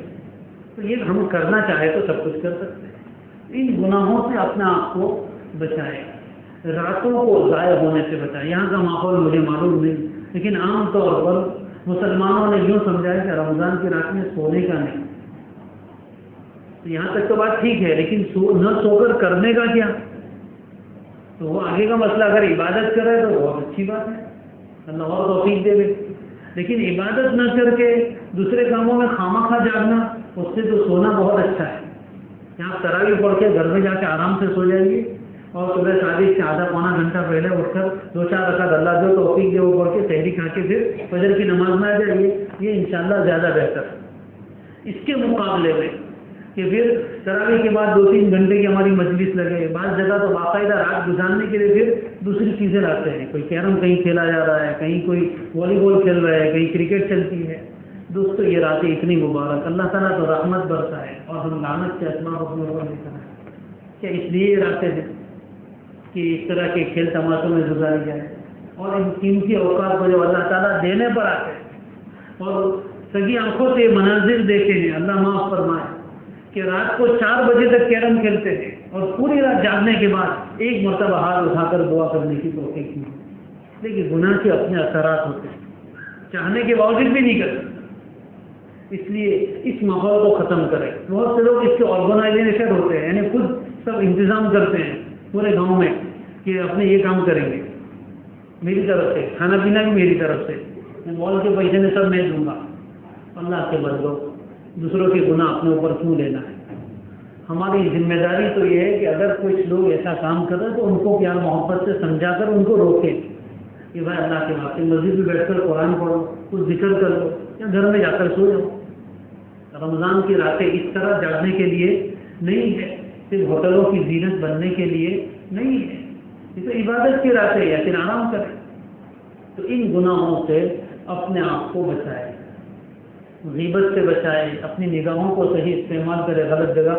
تو یہ ہم کرنا چاہے تو سب کچھ کر سکتے ہیں۔ ان گناہوں سے اپنے آپ کو بچائیں، راتوں کو ضائع ہونے سے بچائیں۔ یہاں کا ماحول مجھے معلوم نہیں، لیکن عام طور پر مسلمانوں نے یوں سمجھا ہے کہ رمضان کی رات میں سونے کا نہیں، یہاں تک تو بات ٹھیک ہے، لیکن نہ سو کر کرنے کا کیا؟ تو وہ آگے کا مسئلہ، اگر عبادت کرے تو بہت اچھی بات ہے، اللہ اور توفیق دے دے، لیکن عبادت نہ کر کے دوسرے کاموں میں خواہ جاگنا، اس سے تو سونا بہت اچھا ہے۔ یہاں تراویح پڑھ کے گھر میں جا کے آرام سے سو جائیے، اور صبح شادی سے آدھا پونا گھنٹہ پہلے اٹھ کر 2-4 رکعت اللہ جو توفیق دے وہ پڑھ کے سحری کھا کے پھر فجر کی نماز میں آ جائیے، یہ انشاءاللہ زیادہ بہتر ہے۔ اس کے مقابلے میں کہ پھر تراویح کے بعد 2-3 گھنٹے کی ہماری مجلس لگے، بعض جگہ تو باقاعدہ رات گزارنے کے لیے پھر دوسری چیزیں لاتے ہیں، کوئی کیرم کہیں کھیلا جا رہا ہے، کہیں کوئی والی بال کھیل رہا ہے، کہیں کرکٹ چلتی ہے۔ دوستو یہ راتیں اتنی مبارک، اللہ تعالیٰ تو رحمت برسا ہے، اور ہم لعنت کے اسباب اپنے اوپر لے کر ہیں۔ کیا اس لیے یہ راتیں ہیں کہ اس طرح کے کھیل تماشوں میں گزاری جائے، اور ان قیمتی اوقات کو جو اللہ تعالیٰ دینے پر آتے ہیں، اور سگی آنکھوں سے مناظر دیکھے ہیں، اللہ معاف فرمائے کہ رات کو 4 بجے تک کیرم کھیلتے تھے، اور پوری رات جاگنے کے بعد ایک مرتبہ ہاتھ اٹھا کر دعا کرنے کی توفیق کی، لیکن گناہ کے اپنے اثرات ہوتے ہیں، چاہنے کے باوجود بھی نہیں کرتے۔ اس لیے اس ماحول کو ختم کریں۔ بہت سے لوگ اس کے آرگنائزیشن ہوتے ہیں، یعنی خود سب انتظام کرتے ہیں پورے گاؤں میں کہ اپنے یہ کام کریں گے، میری طرف سے کھانا پینا بھی میری طرف سے، میں مال کے پیسے میں سب میں دوں گا۔ اللہ کے بدلو دوسروں کے گناہ اپنے اوپر کیوں لینا ہے؟ ہماری ذمہ داری تو یہ ہے کہ اگر کچھ لوگ ایسا کام کر رہے ہیں تو ان کو پیار محبت سے سمجھا کر ان کو روکیں کہ بھائی اللہ کے واسطے مسجد میں بیٹھ کر قرآن پڑھو، کچھ ذکر کر لو، یا گھر میں جا کر سو جاؤ۔ رمضان کی راتیں اس طرح جاگنے کے لیے نہیں ہے، صرف ہوٹلوں کی زینت بننے کے لیے نہیں ہے، یہ تو عبادت کی راتیں یا پھر آرام کریں۔ تو ان گناہوں سے اپنے آپ کو بچائے، غیبت سے بچائے، اپنی نگاہوں کو صحیح استعمال کرے، غلط جگہ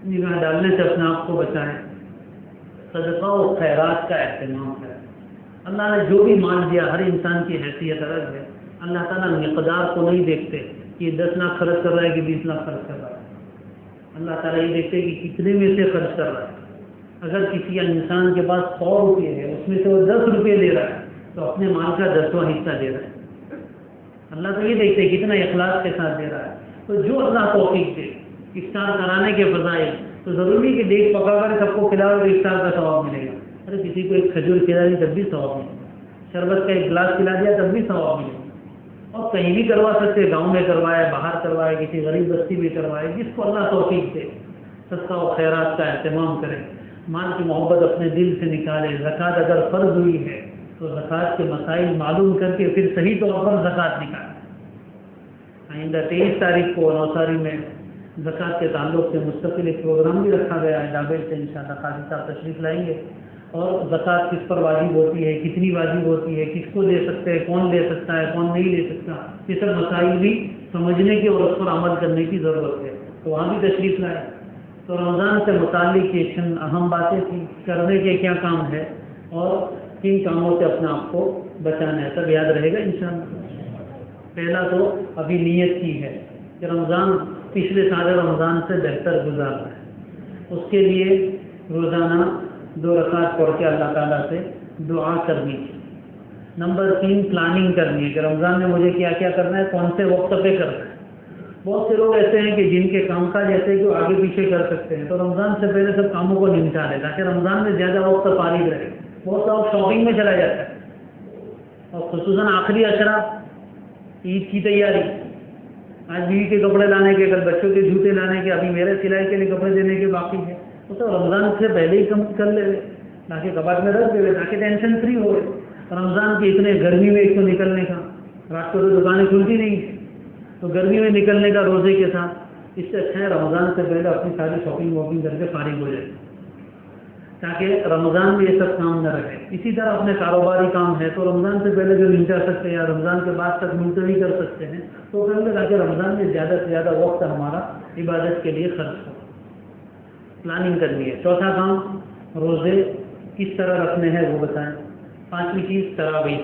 نگاہ ڈالنے سے اپنے آپ کو بچائے، صدقہ و خیرات کا اہتمام کرے۔ اللہ نے جو بھی مال دیا، ہر انسان کی حیثیت الگ ہے، اللہ تعالیٰ مقدار کو نہیں دیکھتے کہ 10 لاکھ خرچ کر رہا ہے کہ 20 لاکھ خرچ کر رہا ہے، اللہ تعالیٰ یہ دیکھتے کہ کتنے میں سے خرچ کر رہا ہے۔ اگر کسی انسان کے پاس 100 روپے ہے، اس میں سے وہ 10 روپے دے رہا ہے تو اپنے مال کا 10واں حصہ دے رہا ہے۔ اللہ تو یہ دیکھتے کتنا اخلاص کے ساتھ دے رہا ہے۔ تو جو اللہ توفیق دے، افطار کرانے کے فضائل، تو ضروری کہ دیکھ پکا کر سب کو کھلاؤ تو افطار کا ثواب ملے گا، ارے کسی کو ایک کھجور کھلا دی تب بھی ثواب ملے گا، شربت کا ایک گلاس کھلا دیا تب بھی ثواب ملے گا۔ اور کہیں بھی کروا سکتے، گاؤں میں کروائے، باہر کروائے، کسی غریب بستی میں کروائے، جس کو اللہ توفیق دے، صدقہ و خیرات کا اہتمام کرے، مال کی محبت اپنے دل سے نکالے۔ زکوٰۃ اگر فرض ہوئی ہے تو زکوٰۃ کے مسائل معلوم کر کے پھر صحیح طور پر زکوٰۃ نکالے۔ آئندہ 23 تاریخ کو نوساری میں زکوٰۃ کے تعلق سے مستقل ایک پروگرام بھی رکھا گیا ہے، ڈابیل سے انشاءاللہ قاضی صاحب تشریف لائیں گے، اور زکوٰۃ کس پر واجب ہوتی ہے، کتنی واجب ہوتی ہے، کس کو دے سکتے ہیں، کون لے سکتا ہے، کون نہیں لے سکتا، یہ سب مسائل بھی سمجھنے کی اور اس پر عمل کرنے کی ضرورت ہے، تو وہاں بھی تشریف لائیں۔ تو رمضان سے متعلق یہ چند اہم باتیں تھیں، کرنے کے کیا کام ہے اور کن کاموں سے اپنے آپ کو بچانا ہے، سب یاد رہے گا انشاءاللہ۔ پہلا تو ابھی نیت کی ہے کہ رمضان پچھلے سارے رمضان سے بہتر گزارنا ہے، اس کے لیے روزانہ 2 رکعت پڑھ کے اللہ تعالیٰ سے دعا کرنی ہے۔ نمبر 3 پلاننگ کرنی ہے کہ رمضان میں مجھے کیا کیا کرنا ہے، کون سے وقت پہ کرنا ہے۔ بہت سے لوگ ایسے ہیں کہ جن کے کام کاج ایسے کہ وہ آگے پیچھے کر سکتے ہیں، تو رمضان سے پہلے سب کاموں کو نمٹا لے تاکہ رمضان میں زیادہ وقت فارغ رہے۔ بہت سا وقت شاپنگ میں چلا جاتا ہے، اور خصوصاً آخری اشرا، عید کی تیاری، آج بیوی کے کپڑے لانے کے، کل بچوں کے جوتے لانے کے، ابھی میرے سلائی کے لیے کپڑے دینے کے باقی ہے، وہ تو رمضان سے پہلے ہی کم کر لے، تاکہ کباڑ میں رکھ دے، تاکہ ٹینشن فری ہو۔ رمضان کی اتنے گرمی میں ایک تو نکلنے کا، رات کو تو دکانیں کھلتی نہیں، تو گرمی میں نکلنے کا روزے کے ساتھ، اس سے اچھا ہے رمضان سے پہلے اپنی ساری شاپنگ واپنگ کر کے فارغ ہو جائے، تاکہ رمضان میں یہ سب کام نہ رہے۔ اسی طرح اپنے کاروباری کام ہے تو رمضان سے پہلے جو نمٹا سکتے ہیں یا رمضان کے بعد تک ملتوی کر سکتے ہیں تو کر لیں، تاکہ رمضان میں زیادہ سے زیادہ وقت ہمارا عبادت کے لیے خرچ ہو۔ پلاننگ کرنی ہے۔ چوتھا کام، روزے کس طرح رکھنے ہیں وہ بتائیں۔ 5ویں چیز تراویح،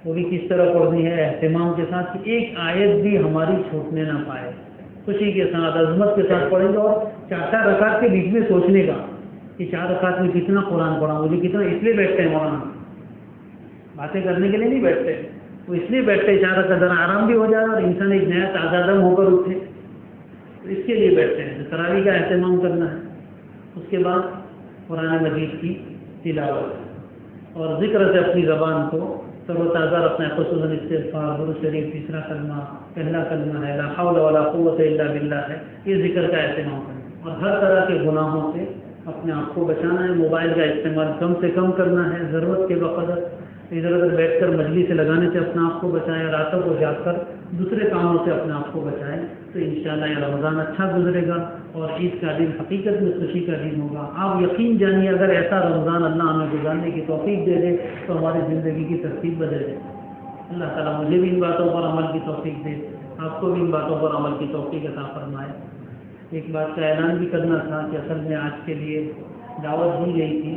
وہ بھی کس طرح پڑھنی ہے، اہتمام کے ساتھ کہ ایک آیت بھی ہماری چھوٹنے نہ پائے، خوشی کے ساتھ عظمت کے ساتھ پڑھیں گے، اور 4 رکعت کے بیچ میں سوچنے کا کہ 4 رکعت میں کتنا قرآن پڑھا، مجھے کتنا، اس لیے بیٹھتے ہیں مولانا، باتیں کرنے کے لیے نہیں بیٹھتے، وہ اس لیے بیٹھتے 4 رکعت ذرا آرام بھی ہو جائے اور انسان ایک نیا تازہ دم ہو کر اٹھے، تو اس کے لیے بیٹھتے ہیں۔ تراویح کا اہتمام کرنا ہے۔ اس کے بعد قرآن مجید کی تلاوت اور ذکر سے اپنی زبان کو تر و تازہ رکھنا ہے، خصوصاً استغفار، درود شریف، تیسرا کلمہ، پہلا کلمہ ہے لا حول ولا قوت الا باللہ ہے، یہ ذکر کا اہتمام کرنا، اور ہر طرح کے گناہوں سے اپنے آپ کو بچانا ہے۔ موبائل کا استعمال کم سے کم کرنا ہے، ضرورت کے بقدر ادھر ادھر بیٹھ کر مجلس سے لگانے سے اپنے آپ کو بچائیں، راتوں کو جاگ کر دوسرے کاموں سے اپنے آپ کو بچائیں، تو انشاءاللہ یہ رمضان اچھا گزرے گا اور عید کا دن حقیقت میں خوشی کا دن ہوگا۔ آپ یقین جانیے اگر ایسا رمضان اللہ ہمیں گزارنے کی توفیق دے دے تو ہماری زندگی کی ترتیب بدل جائے۔ اللہ تعالیٰ مجھے بھی ان باتوں پر عمل کی توفیق دے، آپ کو بھی ان باتوں پر عمل کی توفیق عطا فرمائے۔ ایک بات کا اعلان بھی کرنا تھا کہ اصل میں آج کے لیے دعوت دی گئی تھی